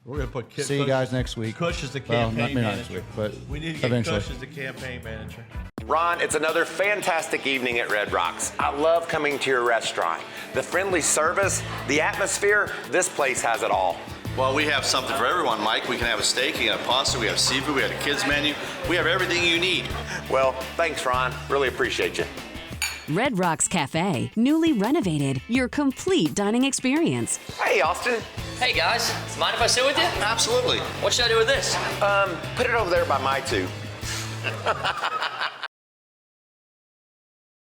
We're gonna put See you guys next week. Kush is the Well, campaign not manager. next week, but we need to get eventually. Kush as the campaign manager. Ron, it's another fantastic evening at Red Rocks. I love coming to your restaurant. The friendly service, the atmosphere, this place has it all. Well, we have something for everyone, Mike. We can have a steak, you can have pasta, we have seafood, we have a kids menu. We have everything you need. Well, thanks, Ron. Really appreciate you. Red Rocks Cafe, newly renovated, your complete dining experience. Hey, Austin. Hey guys, mind if I sit with you? Absolutely. What should I do with this? Put it over there by my two.